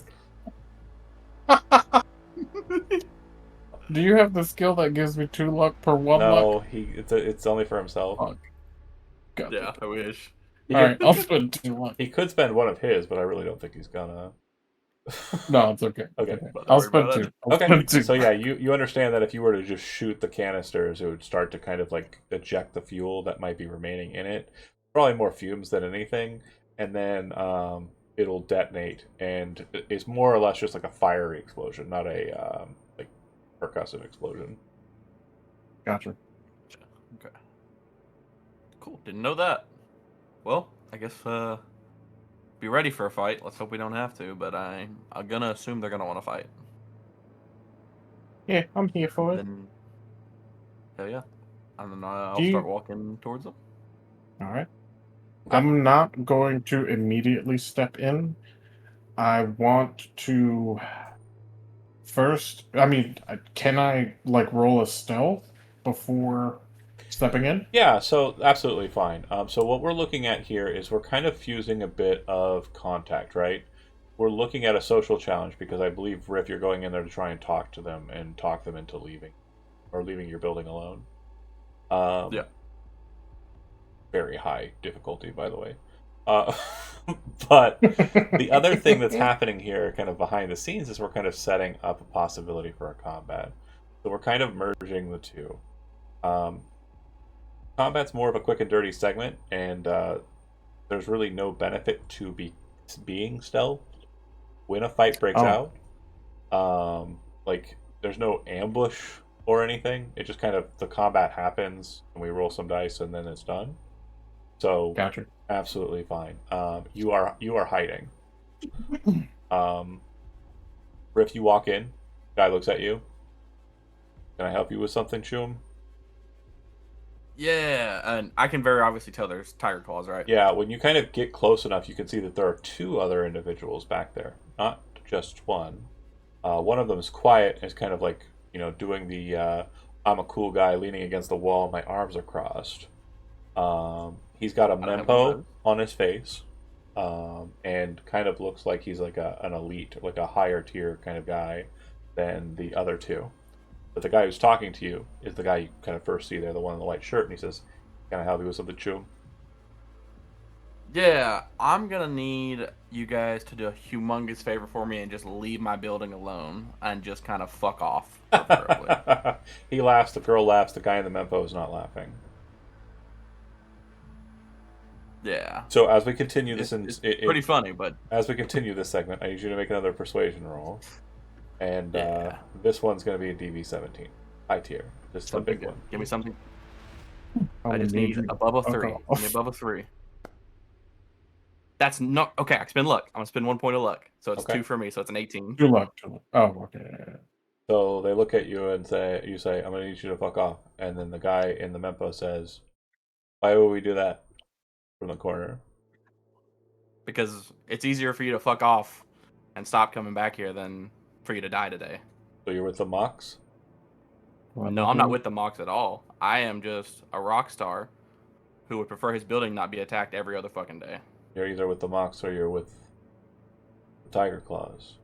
Do you have the skill that gives me 2 luck per 1 No, luck? it's only for himself. Fuck. God. Yeah, I wish. He Alright, could, I'll spend 2 luck. he could spend one of his, but I really don't think he's gonna. No, it's okay. Okay. But I'll worry about spend it. 2. I'll Okay, spend 2. so yeah, you understand that if you were to just shoot the canisters, it would start to kind of like eject the fuel that might be remaining in it. Probably more fumes than anything, and then it'll detonate, and it's more or less just like a fiery explosion, not a like percussive explosion. Gotcha. Okay. Cool. Didn't know that. Well, I guess be ready for a fight. Let's hope we don't have to, but I'm gonna assume they're gonna want to fight. Yeah, I'm here for it. Then, hell yeah. And then I'll Do you- start walking towards them. Alright. Okay. I'm not going to immediately step in. I want to first. I mean, can I like roll a stealth before stepping in? Yeah, so absolutely fine. So what we're looking at here is we're kind of fusing a bit of contact, right? We're looking at a social challenge because I believe, Riff, you're going in there to try and talk to them and talk them into leaving, or leaving your building alone. Yeah. Very high difficulty, by the way. But the other thing that's happening here, kind of behind the scenes, is we're kind of setting up a possibility for a combat. So we're kind of merging the two. Combat's more of a quick and dirty segment, and there's really no benefit to being stealth when a fight breaks out. Like there's no ambush or anything. It just kind of, the combat happens, and we roll some dice, and then it's done. So Gotcha. absolutely fine. You are hiding. Riff, you walk in. Guy looks at you. Can I help you with something, Shum? Yeah, and I can very obviously tell there's tiger claws, right? Yeah, when you kind of get close enough, you can see that there are two other individuals back there, not just one. One of them is quiet and is kind of like, doing the I'm a cool guy leaning against the wall, my arms are crossed. He's got a I don't have one of mempo those. on his face, and kind of looks like he's like an elite, like a higher tier kind of guy than the other two. But the guy who's talking to you is the guy you kind of first see there, the one in the white shirt, and he says, "Can I help you with something, Chum?" Yeah, I'm gonna need you guys to do a humongous favor for me and just leave my building alone and just kind of fuck off, preferably. He laughs. The girl laughs. The guy in the mempo is not laughing. Yeah, So as we continue this, it's pretty funny, but as we continue this segment, I need you to make another persuasion roll, and yeah, this one's going to be a DV17, high tier, just the something big good. one. Give me something. I'm I gonna just need need you to above a fuck 3. Give me off. above a 3. That's not okay. I spend luck. I'm gonna spend 1 point of luck, so it's Okay. 2 for me. So it's an 18. Good luck. Good luck. Oh, okay. So they look at you and you say, "I'm going to need you to fuck off," and then the guy in the mempo says, "Why would we do that?" From the corner. Because it's easier for you to fuck off and stop coming back here than for you to die today. So you're with the Mox? No, I'm not with the Mox at all. I am just a rock star who would prefer his building not be attacked every other fucking day. You're either with the Mox or you're with the Tiger Claws.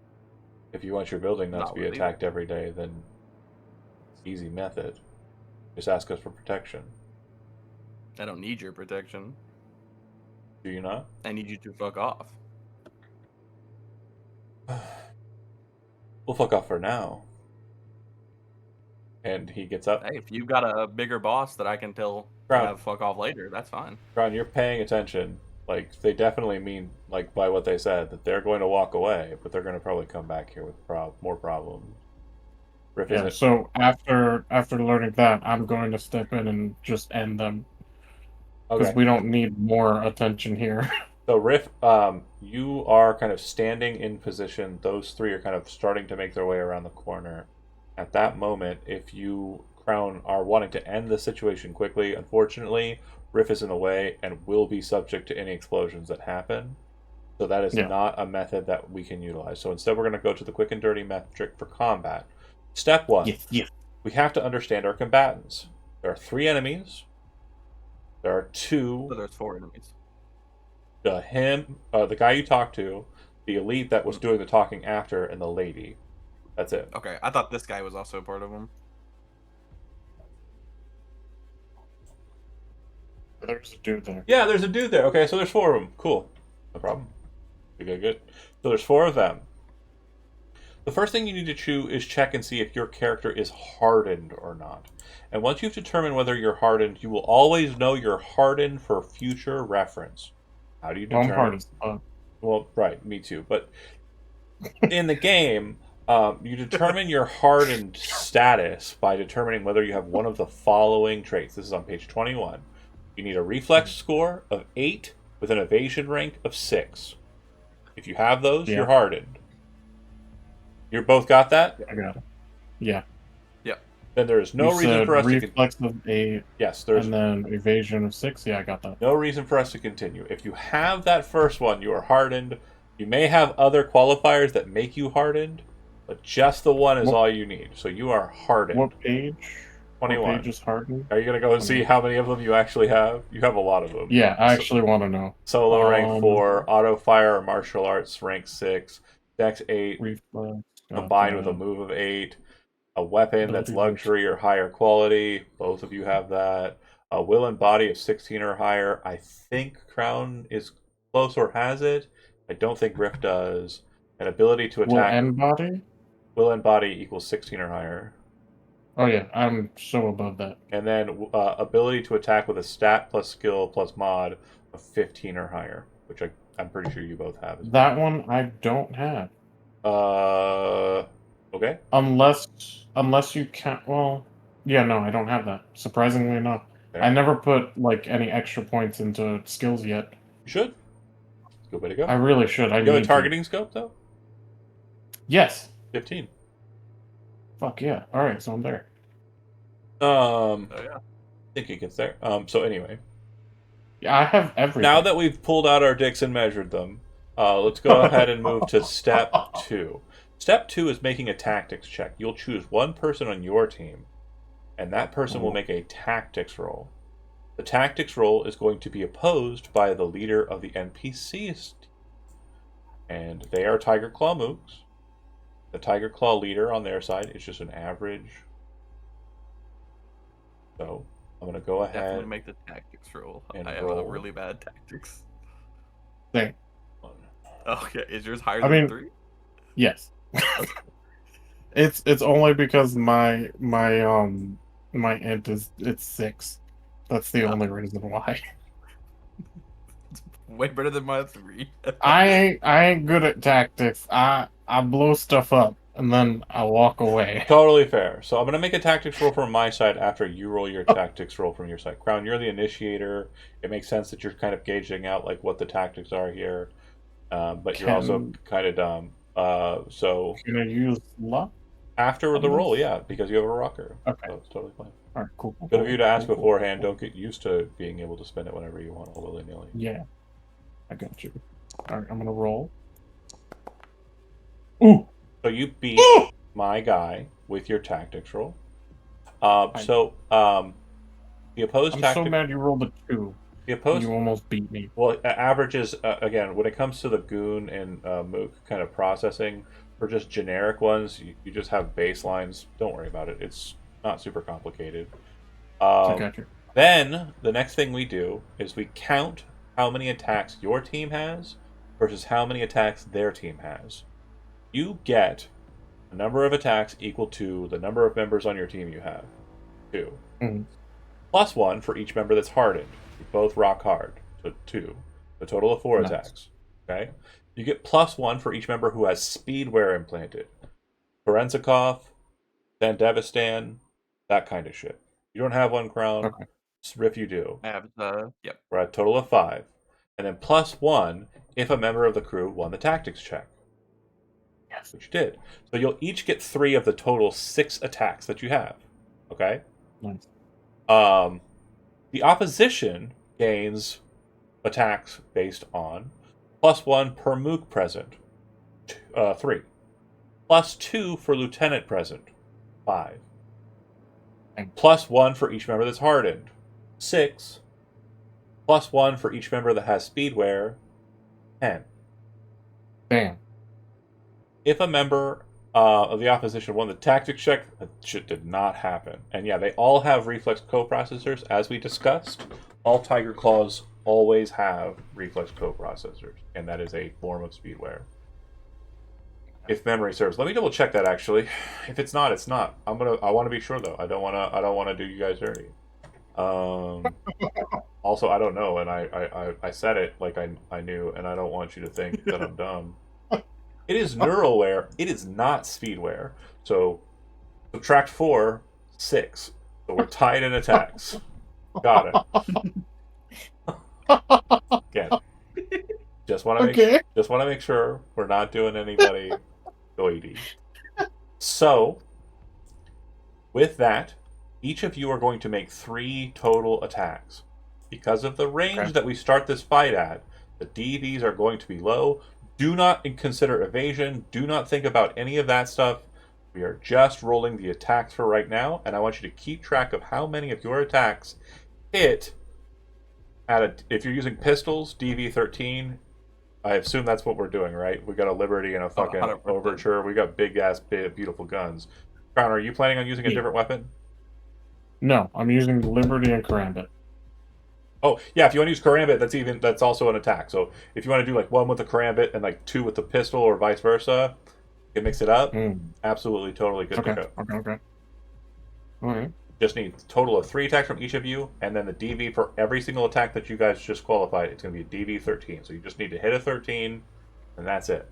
If you want your building not to Not be with either. attacked every day, then easy method. Just ask us for protection. I don't need your protection. Do you not? I need you to fuck off. We'll fuck off for now. And he gets up. Hey, if you've got a bigger boss that I can tell to Crown, have fuck off later, that's fine. Crown, you're paying attention. Like, they definitely mean, like, by what they said, that they're going to walk away, but they're going to probably come back here with more problems. Riff Yeah. isn't. So after learning that, I'm going to step in and just end them because Okay. we don't need more attention here. So Riff, you are kind of standing in position. Those three are kind of starting to make their way around the corner. At that moment, if you, Crown, are wanting to end the situation quickly, unfortunately, Riff is in the way and will be subject to any explosions that happen. So that is Yeah. not a method that we can utilize. So instead, we're going to go to the quick and dirty metric for combat. Step one, Yes. we have to understand our combatants. There are 3 enemies. There are 2 So there's 4 enemies. the guy you talked to, the elite that was doing the talking after, and the lady. That's it. Okay, I thought this guy was also part of them. There's a dude there. Yeah, there's a dude there. Okay, so there's 4 of them. Cool. No problem. Good. So there's 4 of them. The first thing you need to check and see if your character is hardened or not. And once you've determined whether you're hardened, you will always know you're hardened for future reference. How do you Well, I'm hard determine? as fuck. Well, right, me too. But in the game, you determine your hardened status by determining whether you have one of the following traits. This is on page 21. You need a reflex score of 8 with an evasion rank of 6. If you have those, Yeah. you're hardened. You both got that? I got it. Yeah. Then there is no You reason said for us to reflex of 8 Yes, there's and then evasion of 6. Yeah, I got that. no reason for us to continue. If you have that first one, you are hardened. You may have other qualifiers that make you hardened, but just the one is What- all you need. So you are hardened. What page? 21. What page is hardened? Are you going to go and see how many of them you actually have? You have a lot of them. Yeah, I actually want to know. Solo rank 4, auto fire or martial arts rank 6, dex 8, Reflex. got combined with a that. move of 8, a weapon that's Ability luxury or higher quality. Both of you have that. A will and body of 16 or higher. I think Crown is close or has it. I don't think Rift does. An ability to Will attack. and body? Will and body equals 16 or higher. Oh yeah, I'm so above that. And then ability to attack with a stat plus skill plus mod of 15 or higher, which I'm pretty sure you both have. That one I don't have. Okay. Unless you can. Well, yeah, no, I don't have that. Surprisingly enough, Okay. I never put like any extra points into skills yet. You should. Good way to go. I really should. I You have need a targeting scope though? to. Yes. 15. Fuck yeah. All right, so I'm there. Oh yeah. think it gets there. So anyway, Yeah, I have everything. now that we've pulled out our dicks and measured them, let's go ahead and move to step 2. Step 2 is making a tactics check. You'll choose one person on your team, and that person will make a tactics roll. The tactics roll is going to be opposed by the leader of the NPCs, and they are Tiger Claw Mooks. The Tiger Claw leader on their side is just an average. So I'm going to go ahead. Definitely make the tactics roll. And I have roll. a really bad tactics. Thing. Okay, is yours higher I than mean- 3? Yes. It's only because my int is it's 6. That's the only reason why. Way better than my 3. I ain't good at tactics. I blow stuff up and then I walk away. Totally fair. So I'm going to make a tactics roll from my side after you roll your tactics roll from your side. Crown, you're the initiator. It makes sense that you're kind of gauging out like what the tactics are here, but you're also kind of dumb. So Can I use luck? after the roll, yeah, because you have a rocker. Okay. So it's totally fine. All right, cool. Good of you to ask cool. beforehand. Don't get used to being able to spend it whenever you want, all willy-nilly. Yeah, I got you. All right, I'm gonna roll. Ooh. So you beat my guy with your tactics roll. The opposed I'm tactic. so mad you rolled a 2. The opposed. You almost beat me. Well, averages again when it comes to the goon and mook kind of processing for just generic ones. You just have baselines. Don't worry about it. It's not super complicated. I got you. Then the next thing we do is we count how many attacks your team has versus how many attacks their team has. You get a number of attacks equal to the number of members on your team you have. 2. Mhm. Plus 1 for each member that's hardened. You both rock hard. So 2. A total of 4 Nice. attacks. Okay? You get plus 1 for each member who has speedware implanted. Forensikoff, Sandevistan, that kind of shit. You don't have one, Crown. Okay. Riff, you do. I have yep. We're at a total of 5. And then plus 1 if a member of the crew won the tactics check. Yes. Which you did. So you'll each get 3 of the total 6 attacks that you have. Okay? Nice. The opposition gains attacks based on plus 1 per mook present, 3. Plus 2 for lieutenant present, 5. Thanks. Plus 1 for each member that's hardened, 6. Plus 1 for each member that has speedware, 10. Damn. If a member of the opposition won the tactics check, that shit did not happen. And yeah, they all have reflex coprocessors, as we discussed. All Tiger Claws always have reflex coprocessors, and that is a form of speedware. If memory serves, let me double check that actually. If it's not, it's not. I want to be sure though. I don't want to do you guys dirty. Also, I don't know, and I said it like I knew, and I don't want you to think that I'm dumb. It is Neuralware. It is not Speedware. So subtract 4, 6. So we're tied in attacks. Got it. Again, just want to make sure we're not doing anybody doity. So with that, each of you are going to make 3 total attacks. Because of the range that we start this fight at, the DVs are going to be low. Do not consider evasion. Do not think about any of that stuff. We are just rolling the attacks for right now, and I want you to keep track of how many of your attacks hit at if you're using pistols, DV13. I assume that's what we're doing, right? We got a Liberty and a fucking Overture. We got big-ass, beautiful guns. Crown, are you planning on using a different weapon? No, I'm using Liberty and Karambit. Oh, yeah, if you want to use Karambit, that's also an attack. So if you want to do like 1 with the Karambit and like 2 with the pistol or vice versa, you can mix it up. Absolutely, totally good to go. Okay. Alright. Just need a total of 3 attacks from each of you, and then the DV for every single attack that you guys just qualified, it's going to be a DV 13. So you just need to hit a 13, and that's it.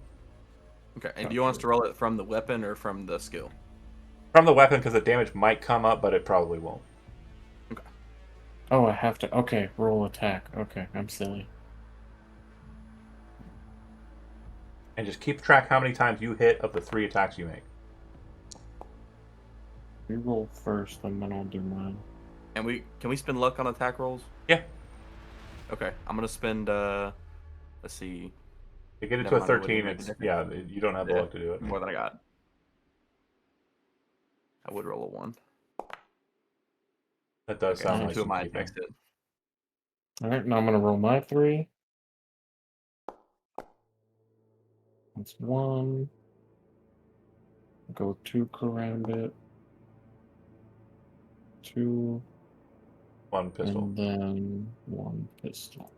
Okay, and do you want us to roll it from the weapon or from the skill? From the weapon, because the damage might come up, but it probably won't. Oh, I have to. Okay, roll attack. Okay, I'm silly. And just keep track how many times you hit of the 3 attacks you make. You roll first, and then I'll do mine. And can we spend luck on attack rolls? Yeah. Okay, I'm gonna spend. Let's see. To get it Never to a mind, it wouldn't 13, even make a it's difference. you don't have the Yeah, luck to do it. more than I got. I would roll a 1. That does Okay, sound so like 2 of some my keeping. attacks did. Alright, now I'm gonna roll my 3. That's 1. Go 2 karambit. 2. One pistol. And then 1 pistol.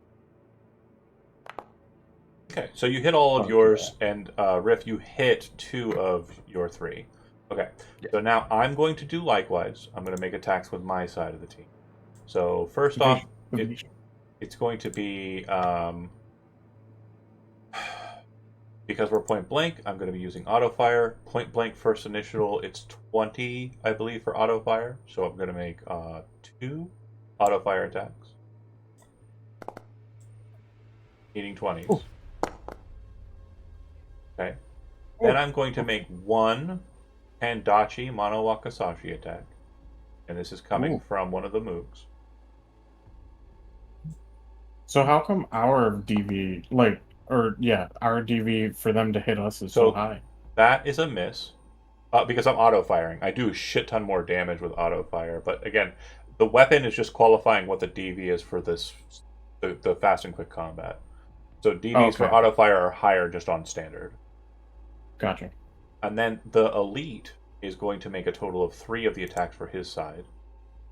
Okay, so you hit all of Okay. yours, and Riff, you hit 2 of your 3. Okay, Yeah. so now I'm going to do likewise. I'm going to make attacks with my side of the team. So first off, it's going to be because we're point blank. I'm going to be using auto fire. Point blank first initial. It's 20, I believe, for auto fire. So I'm going to make 2 auto fire attacks, needing 20s. Ooh. Okay. Then I'm going to make 1 Handachi Mono Wakasashi attack. And this is coming from one of the Moogs. So how come our DV, our DV for them to hit us is so high? That is a miss. Because I'm auto-firing. I do a shit ton more damage with auto-fire. But again, the weapon is just qualifying what the DV is for this, the fast and quick combat. So DVs for auto-fire are higher just on standard. Gotcha. And then the elite is going to make a total of 3 of the attacks for his side.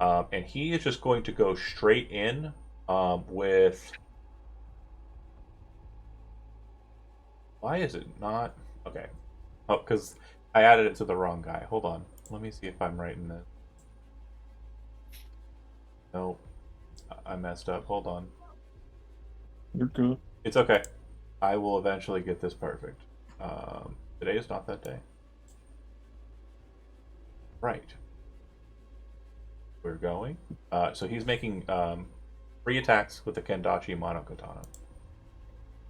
And he is just going to go straight in with... Why is it not... Okay. Oh, because I added it to the wrong guy. Hold on. Let me see if I'm right in this. Nope. I messed up. Hold on. You're good. It's okay. I will eventually get this perfect. Today is not that day. Right. We're going. So he's making 3 attacks with the Kendachi Monokatana.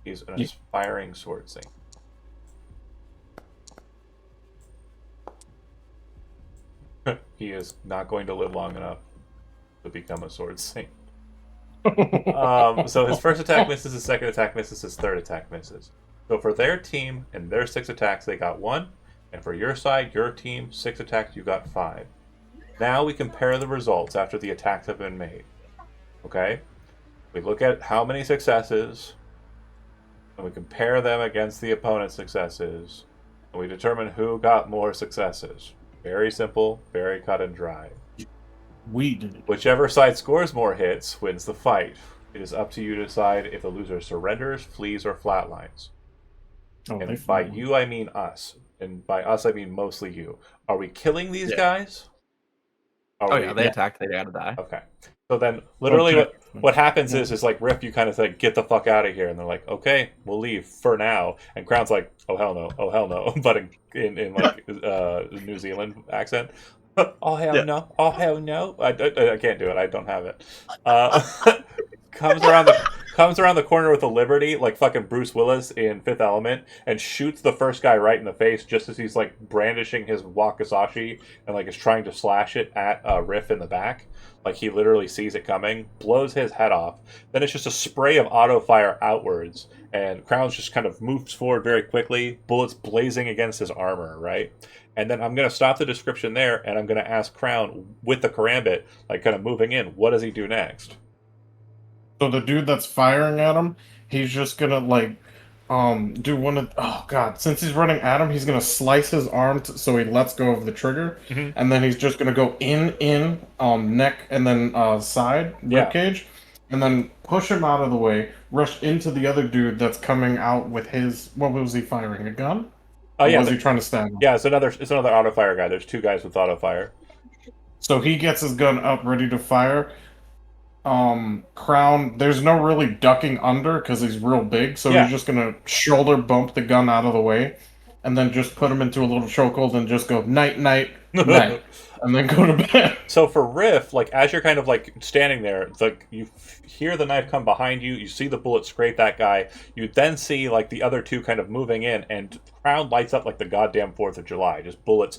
He's an aspiring sword saint. He is not going to live long enough to become a sword saint. So his first attack misses, his second attack misses, his third attack misses. So for their team and their 6 attacks, they got 1. And for your side, your team, 6 attacks, you got 5. Now we compare the results after the attacks have been made. Okay? We look at how many successes, and we compare them against the opponent's successes, and we determine who got more successes. Very simple, very cut and dry. We did it. Whichever side scores more hits wins the fight. It is up to you to decide if the loser surrenders, flees, or flatlines. And by you, I mean us. And by us, I mean mostly you. Are we killing these guys? Yeah, they attacked. They gotta die. Okay. So then, literally, what happens is like, Riff, you kind of like, get the fuck out of here. And they're like, okay, we'll leave for now. And Crown's like, oh, hell no. But in like New Zealand accent. Oh, hell no. Oh, hell no. I can't do it. I don't have it. Comes around the corner with a Liberty, like fucking Bruce Willis in Fifth Element, and shoots the first guy right in the face just as he's like brandishing his Wakasashi and like is trying to slash it at Riff in the back. Like he literally sees it coming, blows his head off. Then it's just a spray of auto fire outwards, and Crowns just kind of moves forward very quickly, bullets blazing against his armor, right? And then I'm going to stop the description there, and I'm going to ask Crown with the Karambit, like kind of moving in, what does he do next? So the dude that's firing at him, he's just gonna like do one of since he's running at him, he's gonna slice his arm so he lets go of the trigger, and then he's just gonna go in neck and then side ribcage, and then push him out of the way, rush into the other dude that's coming out with his, what was he firing, a gun? Or was he trying to stab him? Yeah, it's another auto fire guy. There's 2 guys with auto fire. So he gets his gun up ready to fire. Crown, there's no really ducking under because he's real big, so he's just gonna shoulder bump the gun out of the way, and then just put him into a little chokehold and just go night, night, night, and then go to bed. So for Riff, like as you're kind of like standing there, like you hear the knife come behind you, you see the bullet scrape that guy, you then see like the other two kind of moving in, and Crown lights up like the goddamn 4th of July, just bullets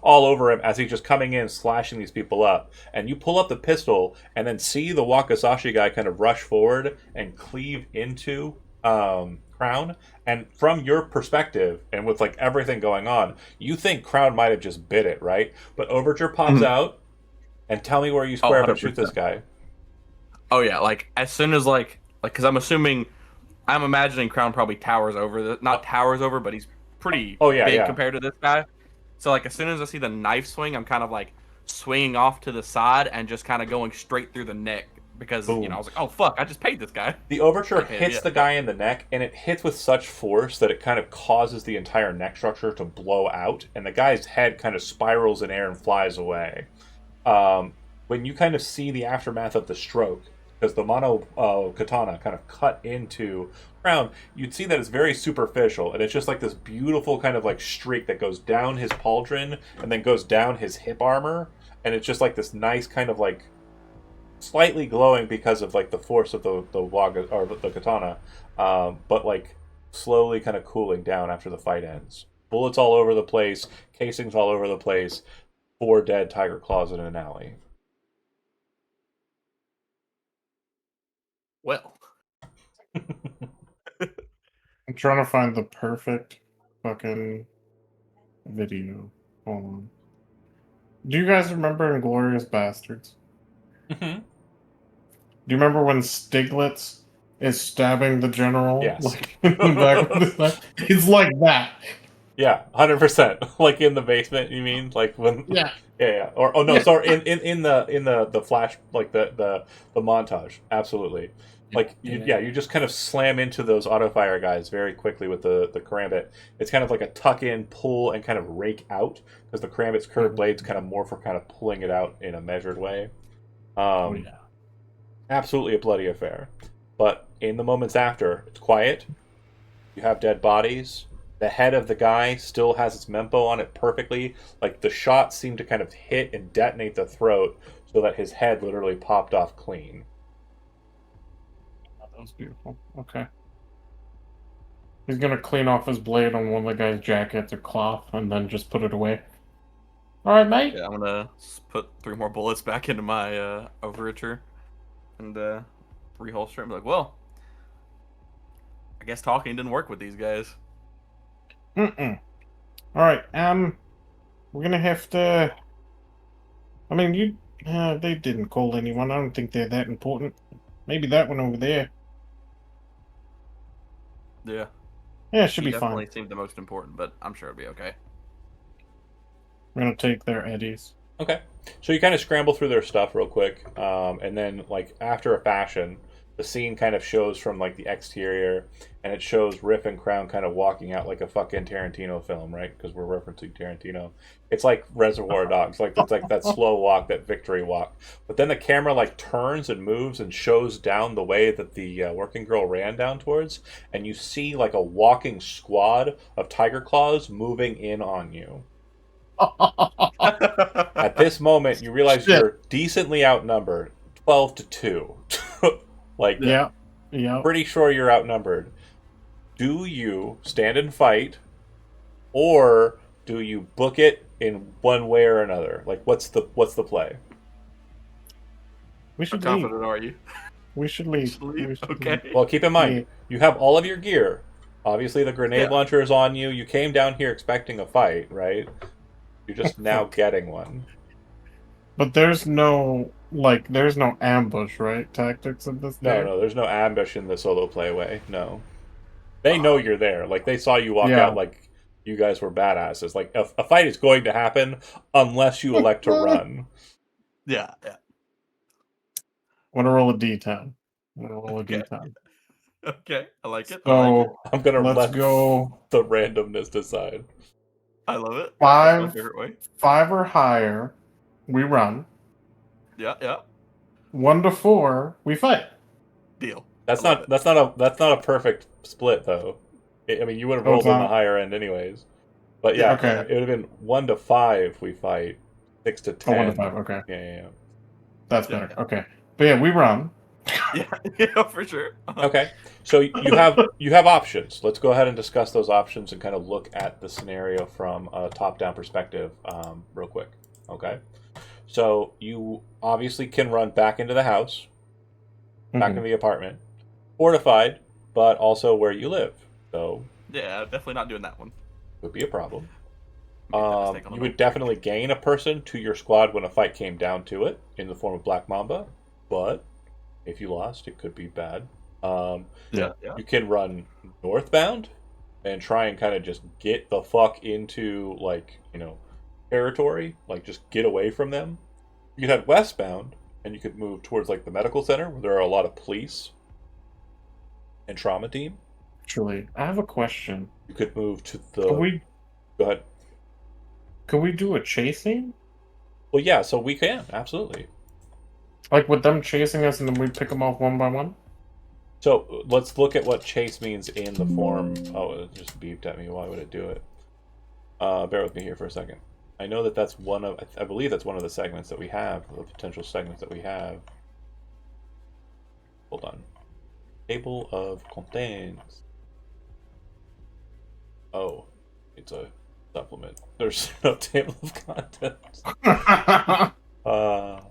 all over him as he's just coming in, slashing these people up. And you pull up the pistol and then see the Wakasashi guy kind of rush forward and cleave into Crown. And from your perspective, and with like everything going on, you think Crown might have just bit it, right? But Overture pops out, and tell me where you square up and shoot this guy. Oh yeah, like as soon as like because I'm imagining Crown probably towers over not towers over, but he's pretty big compared to this guy. So like as soon as I see the knife swing, I'm kind of like swinging off to the side and just kind of going straight through the neck because Boom. I was like, oh fuck, I just paid this guy. The Overture hits the guy in the neck, and it hits with such force that it kind of causes the entire neck structure to blow out, and the guy's head kind of spirals in air and flies away. When you kind of see the aftermath of the stroke, because the mono katana kind of cut into Crown, you'd see that it's very superficial, and it's just like this beautiful kind of like streak that goes down his pauldron and then goes down his hip armor, and it's just like this nice kind of like slightly glowing because of like the force of the waga or the katana, but like slowly kind of cooling down after the fight ends. Bullets all over the place, casings all over the place, 4 dead tiger claws in an alley. Well, I'm trying to find the perfect fucking video. Hold on. Do you guys remember Inglorious Bastards? Mm-hmm. Do you remember when Stiglitz is stabbing the general? Yes. Like, in the back of his neck? It's like that. Yeah, 100%. Like in the basement, you mean? Like when? Yeah. Yeah. Or oh no, sorry. In the flash, like the montage. Absolutely. Like you just kind of slam into those auto fire guys very quickly with the karambit. It's kind of like a tuck in, pull, and kind of rake out because the karambit's curved blades kind of more for kind of pulling it out in a measured way. Absolutely a bloody affair. But in the moments after, it's quiet. You have dead bodies. The head of the guy still has its mempo on it perfectly. Like the shot seemed to kind of hit and detonate the throat so that his head literally popped off clean. That was beautiful. Okay. He's gonna clean off his blade on one of the guy's jackets or cloth and then just put it away. Alright, mate. Yeah, I'm gonna put 3 more bullets back into my Overture and reholster it and be like, well, I guess talking didn't work with these guys. Alright, we're gonna have to... I mean, they didn't call anyone. I don't think they're that important. Maybe that one over there. Yeah. Yeah, it should be definitely fine. seemed the most important, but I'm sure it'll be okay. We're gonna take their eddies. Okay. So you kind of scramble through their stuff real quick, and then, like, after a fashion, the scene kind of shows from, like, the exterior, and it shows Riff and Crown kind of walking out like a fucking Tarantino film, right? Because we're referencing Tarantino. It's like Reservoir Dogs. Like, it's like that slow walk, that victory walk. But then the camera, like, turns and moves and shows down the way that the working girl ran down towards, and you see, like, a walking squad of tiger claws moving in on you. At this moment, you realize you're decently outnumbered, 12-2. Like, yeah, pretty sure you're outnumbered. Do you stand and fight, or do you book it in one way or another? Like, what's the play? We should How leave. confident are you? We should leave. Okay. Well, keep in mind, you have all of your gear. Obviously, the grenade launcher is on you. You came down here expecting a fight, right? You're just now getting one. But there's no ambush, right? Tactics in this game? No, there's no ambush in the solo play way. No. They know you're there. Like, they saw you walk out like you guys were badasses. Like, a fight is going to happen unless you elect to run. Yeah. Want to roll a D10. D10. Okay, I like it. So, I'm going to let go the randomness decide. I love it. 5, That's my favorite way. 5 or higher, we run. Yeah. 1 to 4, we fight. Deal. That's not a perfect split though. I mean, you would have Oh, it's rolled on the on. higher end anyways. But yeah, Okay. it would have been 1 to 5 we fight, 6 to Oh, 1 to 10. 5. Okay. Yeah. That's Yeah. better. Okay. But yeah, we run. Yeah, yeah, for sure. Okay, so you have options. Let's go ahead and discuss those options and kind of look at the scenario from a top-down perspective, real quick. Okay, so you obviously can run back into the house, back into Mhm. the apartment, fortified, but also where you live. So Yeah, definitely not doing that one. would be a problem. Made that mistake on the You boat. would definitely gain a person to your squad when a fight came down to it in the form of Black Mamba, but if you lost, it could be bad. Um, Yeah, yeah. you can run northbound and try and kind of just get the fuck into territory, like just get away from them. You could head westbound and you could move towards like the medical center where there are a lot of police and trauma team. Actually, I have a question. You could move to Can the we go ahead. can we do a chasing? Well, yeah, so we can absolutely. Like with them chasing us and then we pick them off one by one? So let's look at what chase means in the form. Oh, it just beeped at me. Why would it do it? Bear with me here for a second. I know that that's one of. I believe that's one of the segments that we have. The potential segments that we have. Hold on. Table of contents. Oh, it's a supplement. There's no table of contents. Uh.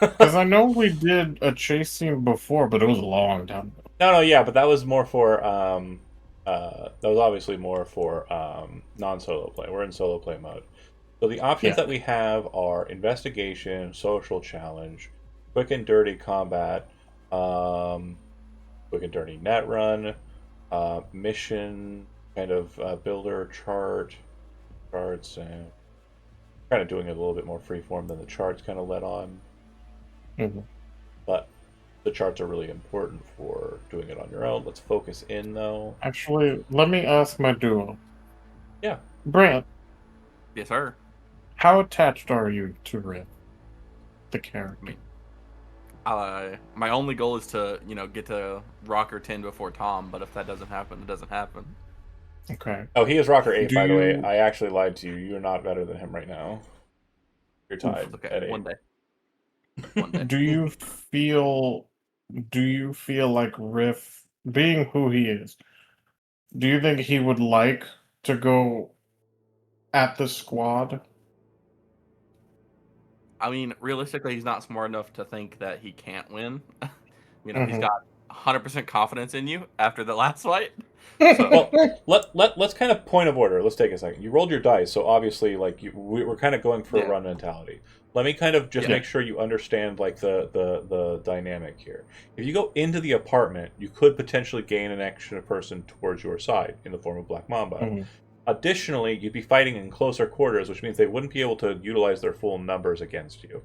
Because I know we did a chase scene before, but it was a long time ago. No, yeah, but that was more for that was obviously more for non-solo play. We're in solo play mode. So the options Yeah. that we have are investigation, social challenge, quick and dirty combat, quick and dirty net run, mission kind of builder charts, and kind of doing it a little bit more freeform than the charts kind of let on. Mhm. But the charts are really important for doing it on your own. Let's focus in though. Actually, let me ask my duo. Yeah. Brant, Yes, sir. how attached are you to Riff, the I character? mean, my only goal is to, get to Rocker 10 before Tom, but if that doesn't happen, it doesn't happen. Okay. Oh, he is Rocker 8, Do by the way. you I actually lied to you. You're not better than him right now. You're tied It's okay. at 8. One day. One day. do you feel do you feel like Riff, being who he is, do you think he would like to go at the squad? I mean, realistically, he's not smart enough to think that he can't win. He's Mhm. got 100% confidence in you after the last fight. So, Well, let's kind of point of order. Let's take a second. You rolled your dice, so obviously, like we're kind of going for a Yeah. run mentality. Let me kind of just Yeah. make sure you understand like the dynamic here. If you go into the apartment, you could potentially gain an extra person towards your side in the form of Black Mamba. Mhm. Additionally, you'd be fighting in closer quarters, which means they wouldn't be able to utilize their full numbers against you.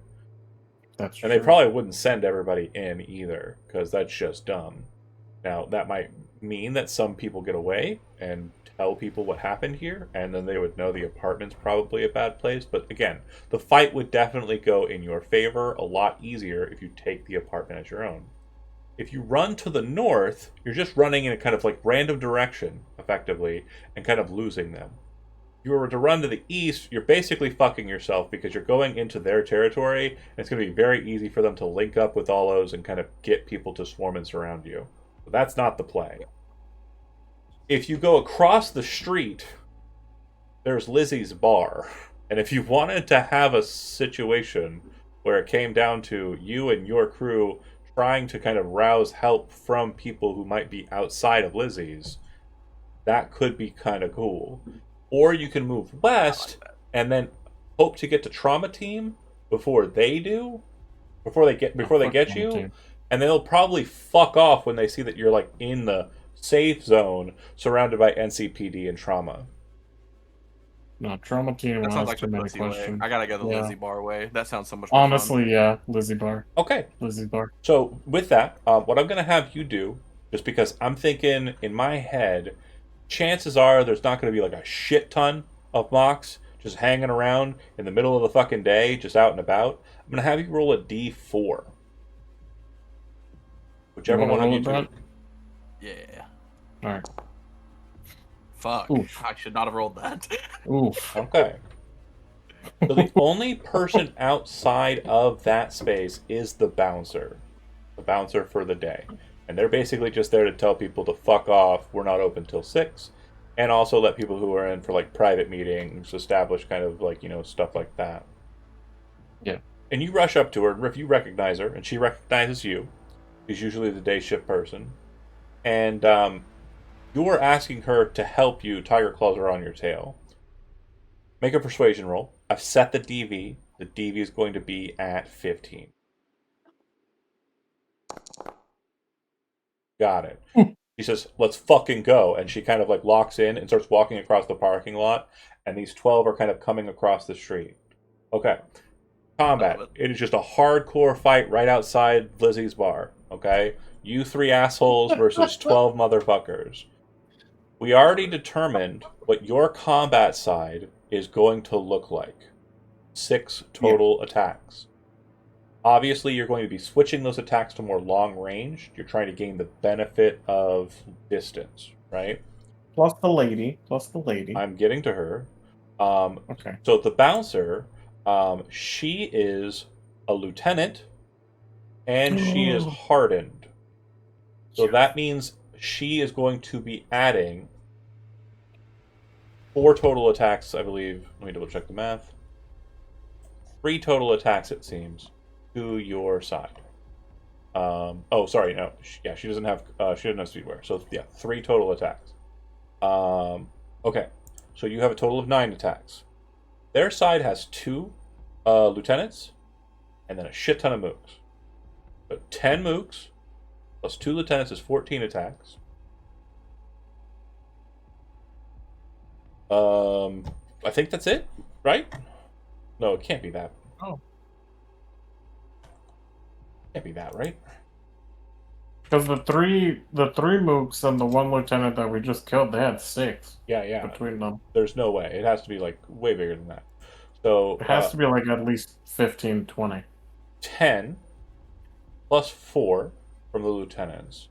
That's And they true. probably wouldn't send everybody in either, because that's just dumb. Now, that might mean that some people get away and tell people what happened here, and then they would know the apartment's probably a bad place. But again, the fight would definitely go in your favor a lot easier if you take the apartment as your own. If you run to the north, you're just running in a kind of like random direction, effectively, and kind of losing them. If you were to run to the east, you're basically fucking yourself because you're going into their territory, and it's going to be very easy for them to link up with all those and kind of get people to swarm and surround you. But that's not the play. If you go across the street, there's Lizzie's bar. And if you wanted to have a situation where it came down to you and your crew trying to kind of rouse help from people who might be outside of Lizzie's, that could be kind of cool. Or you can move west and then hope to get to Trauma Team before they do, before they get you, Team. and they'll probably fuck off when they see that you're like in the safe zone surrounded by NCPD and trauma. No, Trauma Team that sounds has like too the many pussy way. questions. I gotta go the Yeah. Lizzie Bar way. That sounds so much more fun. Honestly, yeah, Lizzie Bar. Okay, Lizzie's Bar. so with that, what I'm going to have you do, just because I'm thinking in my head, chances are there's not going to be like a shit ton of mocks just hanging around in the middle of the fucking day, just out and about. I'm going to have you roll a d4. Whichever You wanna one of roll you it, two. Brent? Yeah. Alright. Fuck. Oof. I should not have rolled that. Oof. Okay. So the only person outside of that space is the bouncer for the day. And they're basically just there to tell people to fuck off. We're not open till 6. And also let people who are in for like private meetings establish kind of like, stuff like that. Yeah. And you rush up to her, and if you recognize her, and she recognizes you, she's usually the day shift person. And you're asking her to help you. Tiger claws are on your tail. Make a persuasion roll. I've set the DV. The DV is going to be at 15. Got it. She says, let's fucking go. And she kind of like locks in and starts walking across the parking lot. And these 12 are kind of coming across the street. Okay. Combat. It is just a hardcore fight right outside Lizzie's bar. Okay? You 3 assholes versus 12 motherfuckers. We already determined what your combat side is going to look like. 6 total attacks. Obviously, you're going to be switching those attacks to more long range. You're trying to gain the benefit of distance, right? Plus the lady. I'm getting to her. Okay. So the bouncer, she is a lieutenant, and she is hardened. So that means she is going to be adding 4 total attacks, I believe. Let me double check the math. 3 total attacks, it seems, to your side. Oh, sorry, no. She doesn't have speed wear. So yeah, 3 total attacks. Okay, so you have a total of 9 attacks. Their side has 2 lieutenants, and then a shit ton of mooks. So 10 mooks plus 2 lieutenants is 14 attacks. I think that's it, right? No, it can't be that. Oh. Can't be that, right? Because the three mooks and the 1 lieutenant that we just killed, they had 6 Yeah. between them. There's no way. It has to be like way bigger than that. So It has to be like at least 15, 20. 10 plus 4 from the lieutenants.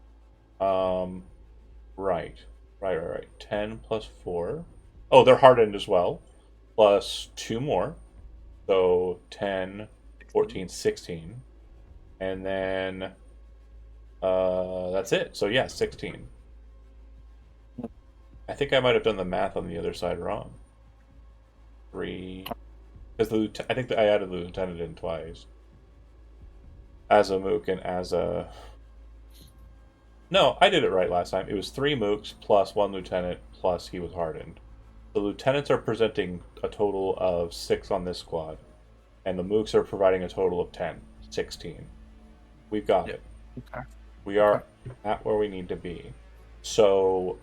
Right. 10 plus 4. Oh, they're hardened as well. Plus 2 more. So 10, 14, 16. And then that's it. So yeah, 16. I think I might have done the math on the other side wrong. 3, because I think that I added the lieutenant in twice. As a mook and as a... No, I did it right last time. It was 3 mooks plus 1 lieutenant plus he was hardened. The lieutenants are presenting a total of 6 on this squad, and the mooks are providing a total of 10, 16. We've got it. Okay. We are at where we need to be. So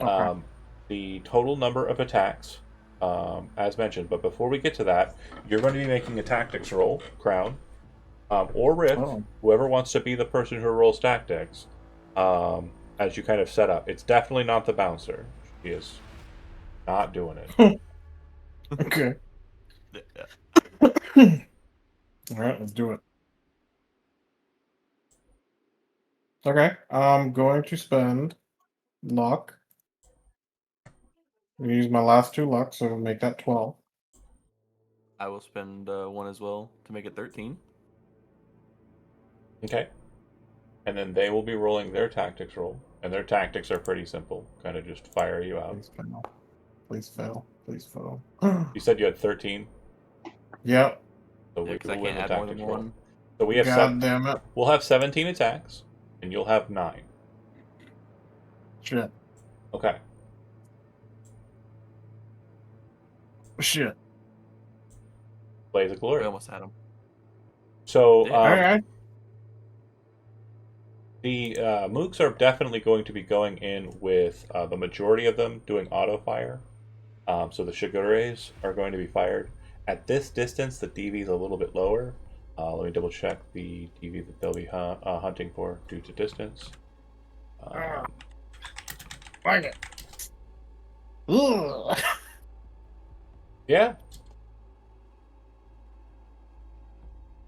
the total number of attacks, as mentioned, but before we get to that, you're going to be making a tactics roll, Crown, or Riff, whoever wants to be the person who rolls tactics, as you kind of set up. It's definitely not the bouncer. She is not doing it. Okay. Alright, let's do it. Okay, I'm going to spend luck. I'm gonna use my last 2 luck, so it'll make that 12. I will spend 1 as well to make it 13. Okay. And then they will be rolling their tactics roll. And their tactics are pretty simple. Kind of just fire you out. Please fail. Please fail. You said you had 13? Yep. So Yeah, we 'cause I can win can't the add more tactics than roll. 1. So we have God damn it. We'll have 17 attacks, and you'll have 9. Shit. Okay. Shit. Blaze of Glory. We almost had him. So Alright. the mooks are definitely going to be going in with the majority of them doing auto fire. So the Shigures are going to be fired. At this distance, the DV is a little bit lower. Let me double check the DV that they'll be hunting for due to distance. Like it. Ugh. Yeah.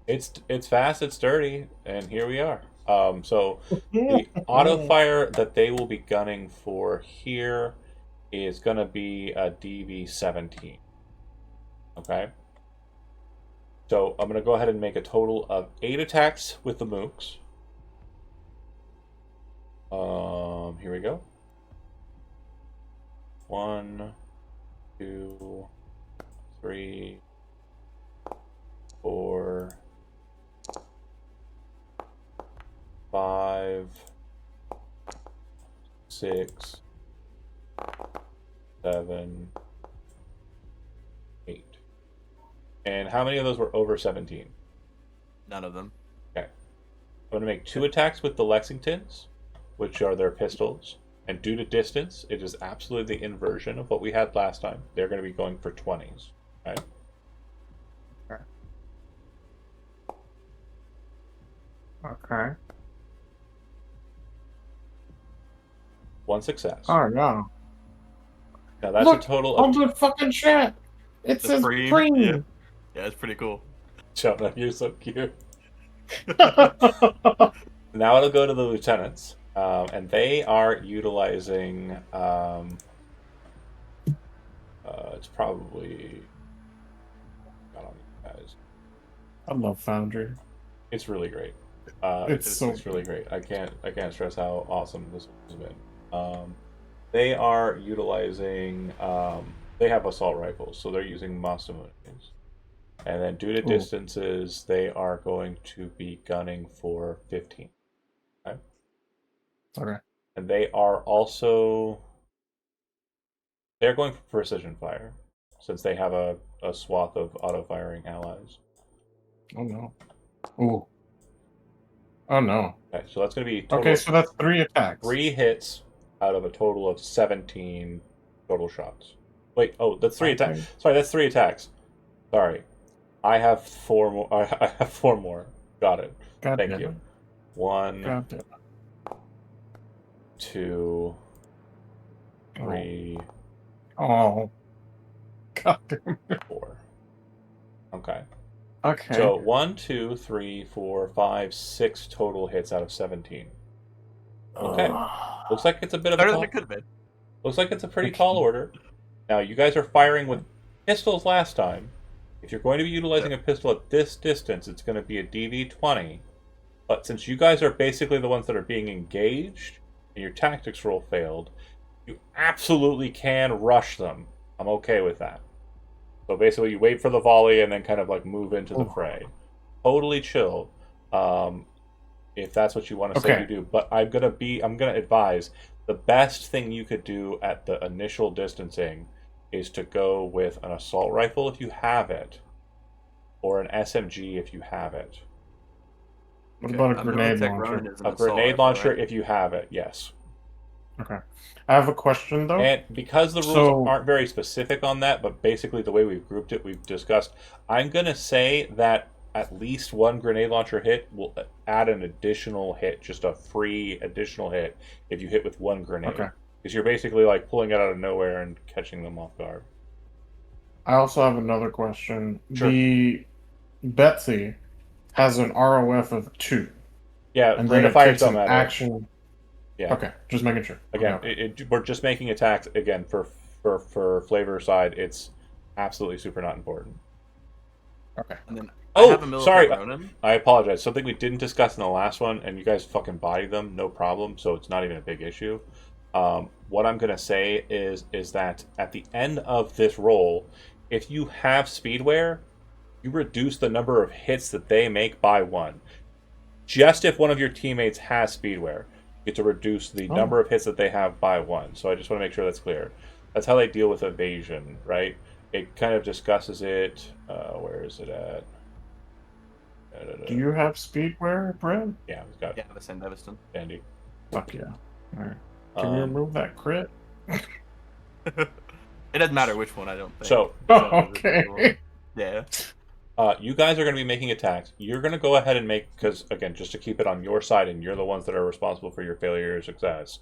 It's fast, it's dirty, and here we are. So the auto fire that they will be gunning for here is going to be a DV17. Okay? So I'm going to go ahead and make a total of 8 attacks with the mooks. Here we go. 1, 2, 3, 4, 5, 6, 7, 8. And how many of those were over 17? None of them. Okay. I'm going to make 2 attacks with the Lexingtons, which are their pistols. And due to distance, it is absolutely the inversion of what we had last time. They're going to be going for 20s. Okay? Okay. 1 success. Oh, no. Now that's Look, a total on of... the fucking chat. It The says preem? preem. Yeah, it's pretty cool. Shut up, you're so cute. Now it'll go to the lieutenants. And they are utilizing... it's probably... I don't know, guys. I love Foundry. It's really great. It's really great. I can't stress how awesome this has been. They are utilizing. They have assault rifles, so they're using Masamunes. And then due to distances, they are going to be gunning for 15. Okay. Okay. And they are also. They're going for precision fire, since they have a swath of auto firing allies. Oh no. Ooh. Oh no. Okay, so that's going to be Okay, so that's 3 attacks. 3 hits out of a total of 17 total shots. Wait, oh, that's 3 attacks. Sorry, that's 3 attacks. Sorry, I have 4 more. I have 4 more. Got it. Thank you. 1, Got it. 2, 3, Oh. God damn it. 4. Okay. Okay. So 1, 2, 3, 4, 5, 6 total hits out of 17. Okay. Looks like it's a bit of Better a than tall, it could have been. looks like it's a pretty tall order. Now you guys are firing with pistols last time. If you're going to be utilizing a pistol at this distance, it's going to be a DV20. But since you guys are basically the ones that are being engaged and your tactics roll failed, you absolutely can rush them. I'm okay with that. So basically you wait for the volley and then kind of like move into the fray. Totally chill. If that's what you want to say you do. But I'm gonna advise the best thing you could do at the initial distancing is to go with an assault rifle if you have it, or an SMG if you have it. What about a grenade launcher? A grenade launcher if you have it, yes. Okay. I have a question though. And because the rules aren't very specific on that, but basically the way we've grouped it, we've discussed, I'm going to say that at least 1 grenade launcher hit will add an additional hit, just a free additional hit if you hit with 1 grenade. Okay. Because you're basically like pulling it out of nowhere and catching them off guard. I also have another question. Sure. The Betsy has an ROF of 2. Yeah, and rate then of fire takes don't an matter. action. Yeah. Okay, just making sure. Again, we're just making attacks. Again, for flavor side, it's absolutely super not important. Okay. And then sorry. I apologize. Something we didn't discuss in the last one, and you guys fucking bodied them, no problem. So it's not even a big issue. What I'm gonna say is that at the end of this roll, if you have speedwear, you reduce the number of hits that they make by 1. Just if one of your teammates has speedwear, you get to reduce the number of hits that they have by 1. So I just want to make sure that's clear. That's how they deal with evasion, right? It kind of discusses it. Where is it at? Do you have speedwear, Brad? Yeah, we've got. Yeah, the St. Evanston. Andy. Fuck yeah. All right. Can you remove that crit? It doesn't matter which one, I don't think. So okay. Yeah. You guys are going to be making attacks. You're going to go ahead and make, because again, just to keep it on your side, and you're the ones that are responsible for your failure or success.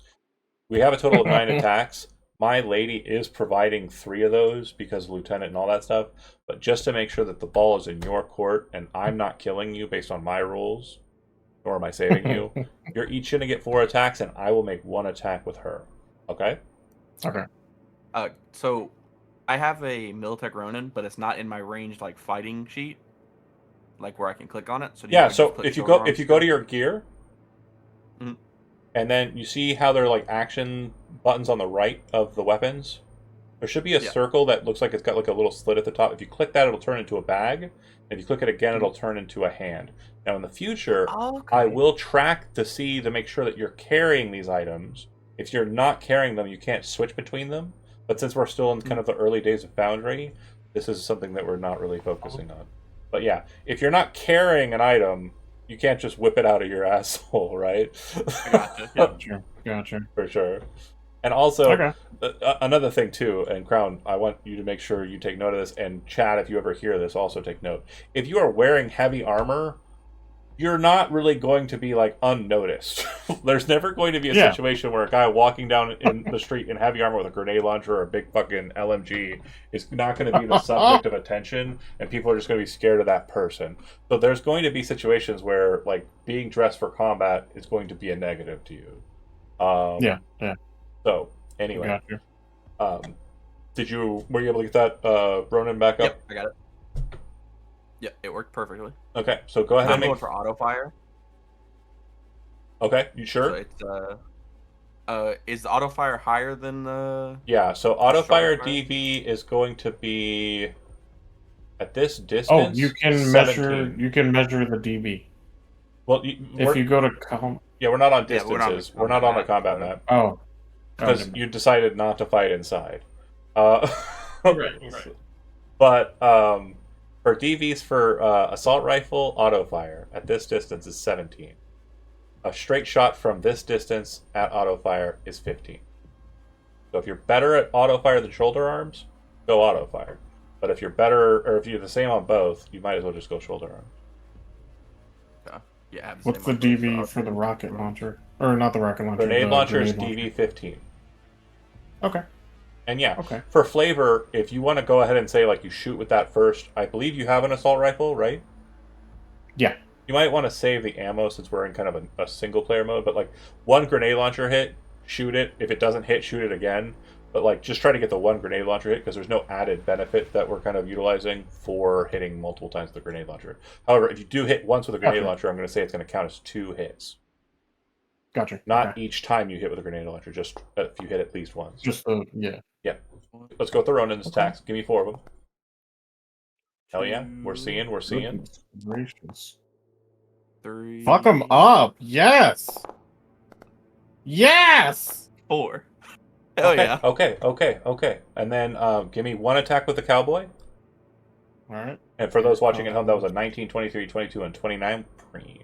We have a total of 9 attacks. My lady is providing 3 of those because of lieutenant and all that stuff. But just to make sure that the ball is in your court and I'm not killing you based on my rules, nor am I saving you, you're each going to get 4 attacks, and I will make 1 attack with her. Okay? Okay. So I have a Militech Ronin, but it's not in my ranged like fighting sheet, like where I can click on it. So do you Yeah. want me to just So click if you shoulder go arms if you go still? to your gear, Mhm. and then you see how they're like action buttons on the right of the weapons. There should be a Yeah. circle that looks like it's got like a little slit at the top. If you click that, it'll turn into a bag. If you click it again, it'll turn into a hand. Now, in the future, Oh, I okay. will track to make sure that you're carrying these items. If you're not carrying them, you can't switch between them. But since we're still in kind of the early days of Foundry, this is something that we're not really focusing on. But yeah, if you're not carrying an item, you can't just whip it out of your asshole, right? I gotcha. Yeah. Gotcha. For sure. And also, Okay. another thing too, and Crown, I want you to make sure you take note of this, and Chad, if you ever hear this, also take note. If you are wearing heavy armor, you're not really going to be like unnoticed. There's never going to be a Yeah. situation where a guy walking down in the street in heavy armor with a grenade launcher or a big fucking LMG is not going to be the subject of attention, and people are just going to be scared of that person. So there's going to be situations where like being dressed for combat is going to be a negative to you. Yeah. So anyway, Gotcha. were you able to get that Ronin back up? Yep, I got it. Yep, it worked perfectly. Okay, so go ahead I'm and going make. for auto fire. Okay, you So sure? it's is the auto fire higher than the? Yeah. So auto fire fire? DV is going to be at this Oh, distance. you can 17. measure the DB Well, if you go to yeah, we're not on Yeah, we're not on the distances. We're not on the combat map, map Oh, because never mind. you decided not to fight inside. Uh, Right. But for DVs for assault rifle, auto fire at this distance is 17. A straight shot from this distance at auto fire is 15. So if you're better at auto fire than shoulder arms, go auto fire. But if you're better, or if you're the same on both, you might as well just go shoulder arms. Yeah. have What's the same on both, DV so for the okay. rocket launcher? Or not the rocket launcher. Grenade the launcher is grenade launcher. DV 15. Okay. And yeah, Okay. for flavor, if you want to go ahead and say like you shoot with that first, I believe you have an assault rifle, right? Yeah. You might want to save the ammo since we're in kind of a single player mode, but like one grenade launcher hit, shoot it. If it doesn't hit, shoot it again. But like just try to get the one grenade launcher hit because there's no added benefit that we're kind of utilizing for hitting multiple times with the grenade launcher. However, if you do hit once with a grenade Okay. launcher, I'm going to say it's going to count as 2 hits. Gotcha. Not Okay. each time you hit with a grenade launcher, just if you hit at least once. Just yeah. Let's go with the Ronin's Okay. attacks. Give me 4 of them. Hell yeah, we're Two, seeing. Goodness gracious. 3. Fuck them up. Yes. Yes. 4. Hell okay, yeah. Okay. And then give me 1 attack with the cowboy. All right. And for those watching at home, that was a 19, 23, 22, and 29 pre.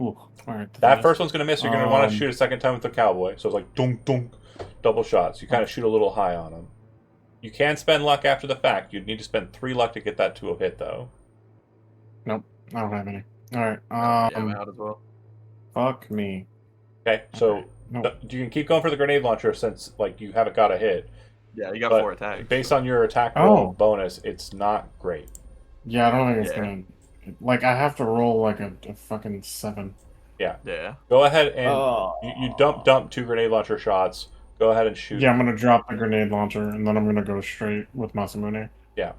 Ooh. All right. That first one's going to miss. You're going to want to Um, shoot a second time with the cowboy. So it's like dunk, dunk, double shots. You kind of shoot a little high on them. You can spend luck after the fact. You'd need to spend 3 luck to get that to a hit, though. Nope. I don't have any. All right. Yeah, I'm out as well. Fuck me. Okay, so Okay. No. you can keep going for the grenade launcher since like you haven't got a hit. Yeah, you got But 4 attacks. based on your attack roll Oh. bonus, it's not great. Yeah, I don't think it's Yeah. gonna. Like, I have to roll like a fucking 7. Yeah. Go ahead and Oh. you dump 2 grenade launcher shots. Go ahead and shoot. Yeah, I'm gonna drop the grenade launcher and then I'm gonna go straight with Masamune. Yeah.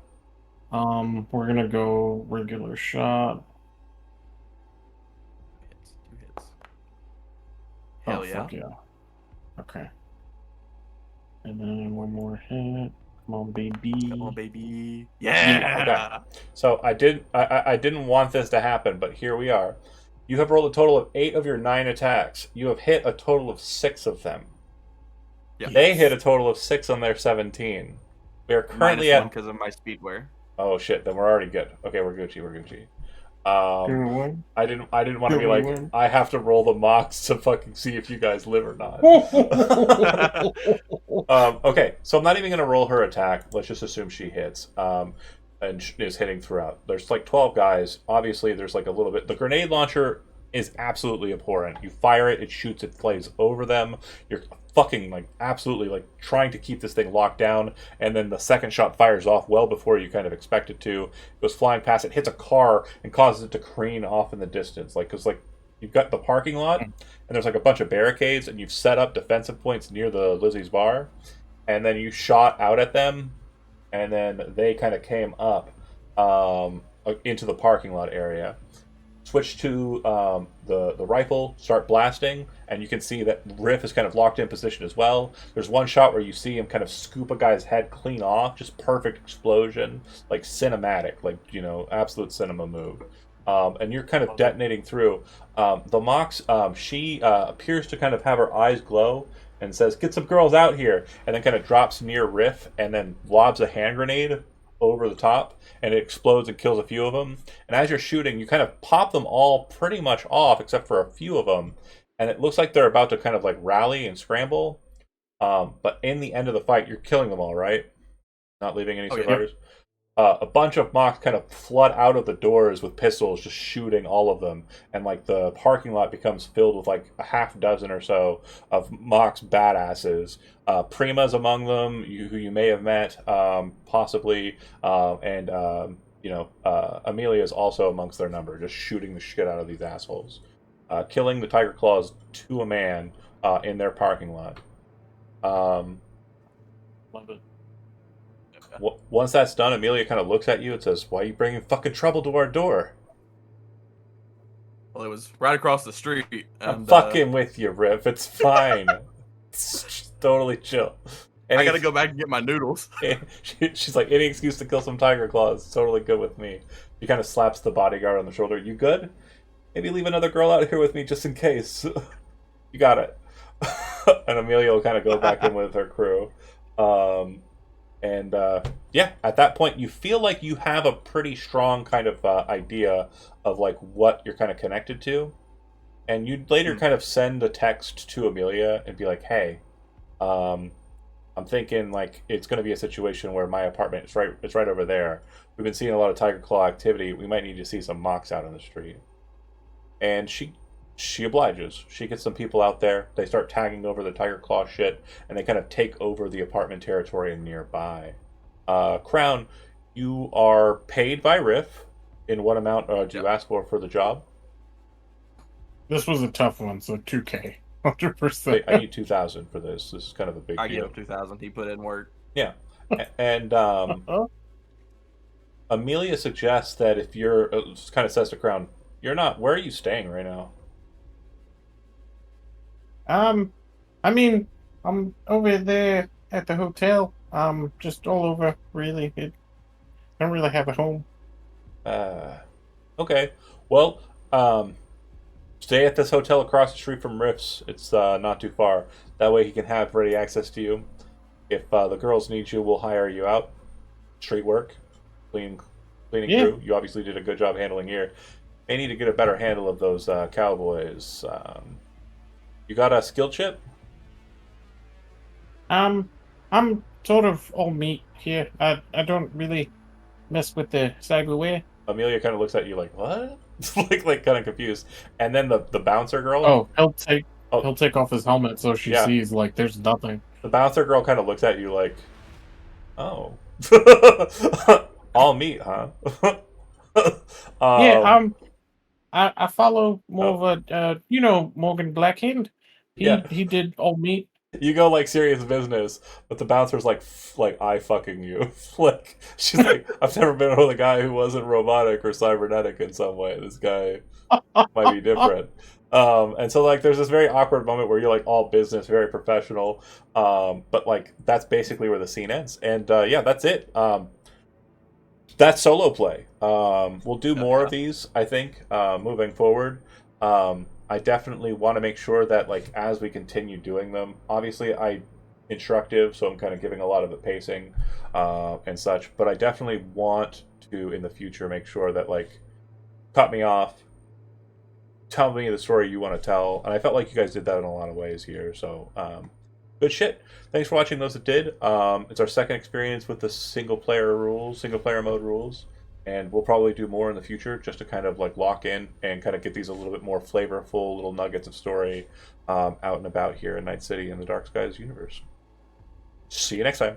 We're gonna go regular shot. 2 hits. Hell Oh, yeah. fuck yeah. Okay. And then one more hit. Come on, baby. Come on, baby. Yeah, Yeah. So I didn't want this to happen, but here we are. You have rolled a total of 8 of your 9 attacks. You have hit a total of 6 of them. Yeah. They hit a total of 6 on their 17. We are currently -1 at. because of my speed wear. Oh shit! Then we're already good. Okay, we're Gucci. Give me one. I didn't want to be Give me like one. I have to roll the mocks to fucking see if you guys live or not. Okay, so I'm not even gonna roll her attack. Let's just assume she hits. And is hitting throughout. There's like 12 guys. Obviously, there's like a little bit. The grenade launcher is absolutely abhorrent. You fire it, it shoots, it flays over them. You're fucking like absolutely like trying to keep this thing locked down, and then the second shot fires off well before you kind of expect it to. It goes flying past, it hits a car and causes it to careen off in the distance. Like, because like You've got the parking lot, and there's like a bunch of barricades, and you've set up defensive points near the Lizzie's bar, and then you shot out at them, and then they kind of came up into the parking lot area. Switch to the rifle, start blasting, and you can see that Riff is kind of locked in position as well. There's one shot where you see him kind of scoop a guy's head clean off, just perfect explosion, like cinematic, like, you know, absolute cinema move. And you're kind of detonating through. The Mox, she appears to kind of have her eyes glow and says, "Get some girls out here," and then kind of drops near Riff and then lobs a hand grenade over the top, and it explodes and kills a few of them. And as you're shooting, you kind of pop them all pretty much off, except for a few of them, and it looks like they're about to kind of like rally and scramble. But in the end of the fight, you're killing them all, right? Not leaving any survivors. A bunch of Mox kind of flood out of the doors with pistols, just shooting all of them, and like the parking lot becomes filled with like a half dozen or so of Mox badasses. Prima's among them, who you may have met, possibly, and Amelia is also amongst their number, just shooting the shit out of these assholes, killing the Tiger Claws to a man in their parking lot. Love it. Once that's done, Amelia kind of looks at you and says, "Why are you bringing fucking trouble to our door?" Well, it was right across the street. And, I'm fucking with you, Riff. It's fine. It's totally chill. I gotta go back and get my noodles. She's like, any excuse to kill some tiger claws. It's totally good with me. She kind of slaps the bodyguard on the shoulder. You good? Maybe leave another girl out here with me just in case. You got it. And Amelia will kind of go back in with her crew. Yeah, at that point, you feel like you have a pretty strong kind of idea of like what you're kind of connected to, and you'd later kind of send a text to Amelia and be like, "Hey, I'm thinking like it's going to be a situation where my apartment it's right over there. We've been seeing a lot of tiger claw activity. We might need to see some Mox out on the street." And she obliges. She gets some people out there. They start tagging over the tiger claw shit, and they kind of take over the apartment territory nearby. Crown, you are paid by Riff. In what amount do you ask for the job? This was a tough one, so 2K, 100%. I need 2,000 for this. This is kind of a big I deal. give him 2,000. He put in work. Yeah, and Amelia suggests that if you're, kind of says to Crown, "You're not. Where are you staying right now?" I mean, I'm over there at the hotel. Just all over, really. I don't really have a home. Okay. Well, stay at this hotel across the street from Riff's. It's not too far. That way he can have ready access to you. If the girls need you, we'll hire you out. Street work, cleaning crew. You obviously did a good job handling here. May need to get a better handle of those cowboys. You got a skill chip? I'm sort of all meat here. I don't really mess with the cyberware. Amelia kind of looks at you like, what? like kind of confused. And then the bouncer girl. Oh, he'll take off his helmet so she sees like there's nothing. The bouncer girl kind of looks at you like, oh, all meat, huh? I follow more of a Morgan Blackhand. He did all meat. You go like serious business, but the bouncer's like I fucking you. Like she's like, I've never been with a guy who wasn't robotic or cybernetic in some way. This guy might be different. And so like there's this very awkward moment where you're like all business, very professional, but like that's basically where the scene ends. And that's it. That's solo play. We'll do more of these, I think, moving forward. I definitely want to make sure that, like, as we continue doing them, obviously I'm instructive, so I'm kind of giving a lot of the pacing and such, but I definitely want to, in the future, make sure that, like, cut me off, tell me the story you want to tell, and I felt like you guys did that in a lot of ways here, so good shit. Thanks for watching those that did. It's our second experience with the single player mode rules. And we'll probably do more in the future just to kind of like lock in and kind of get these a little bit more flavorful little nuggets of story out and about here in Night City and the Dark Skies universe. See you next time.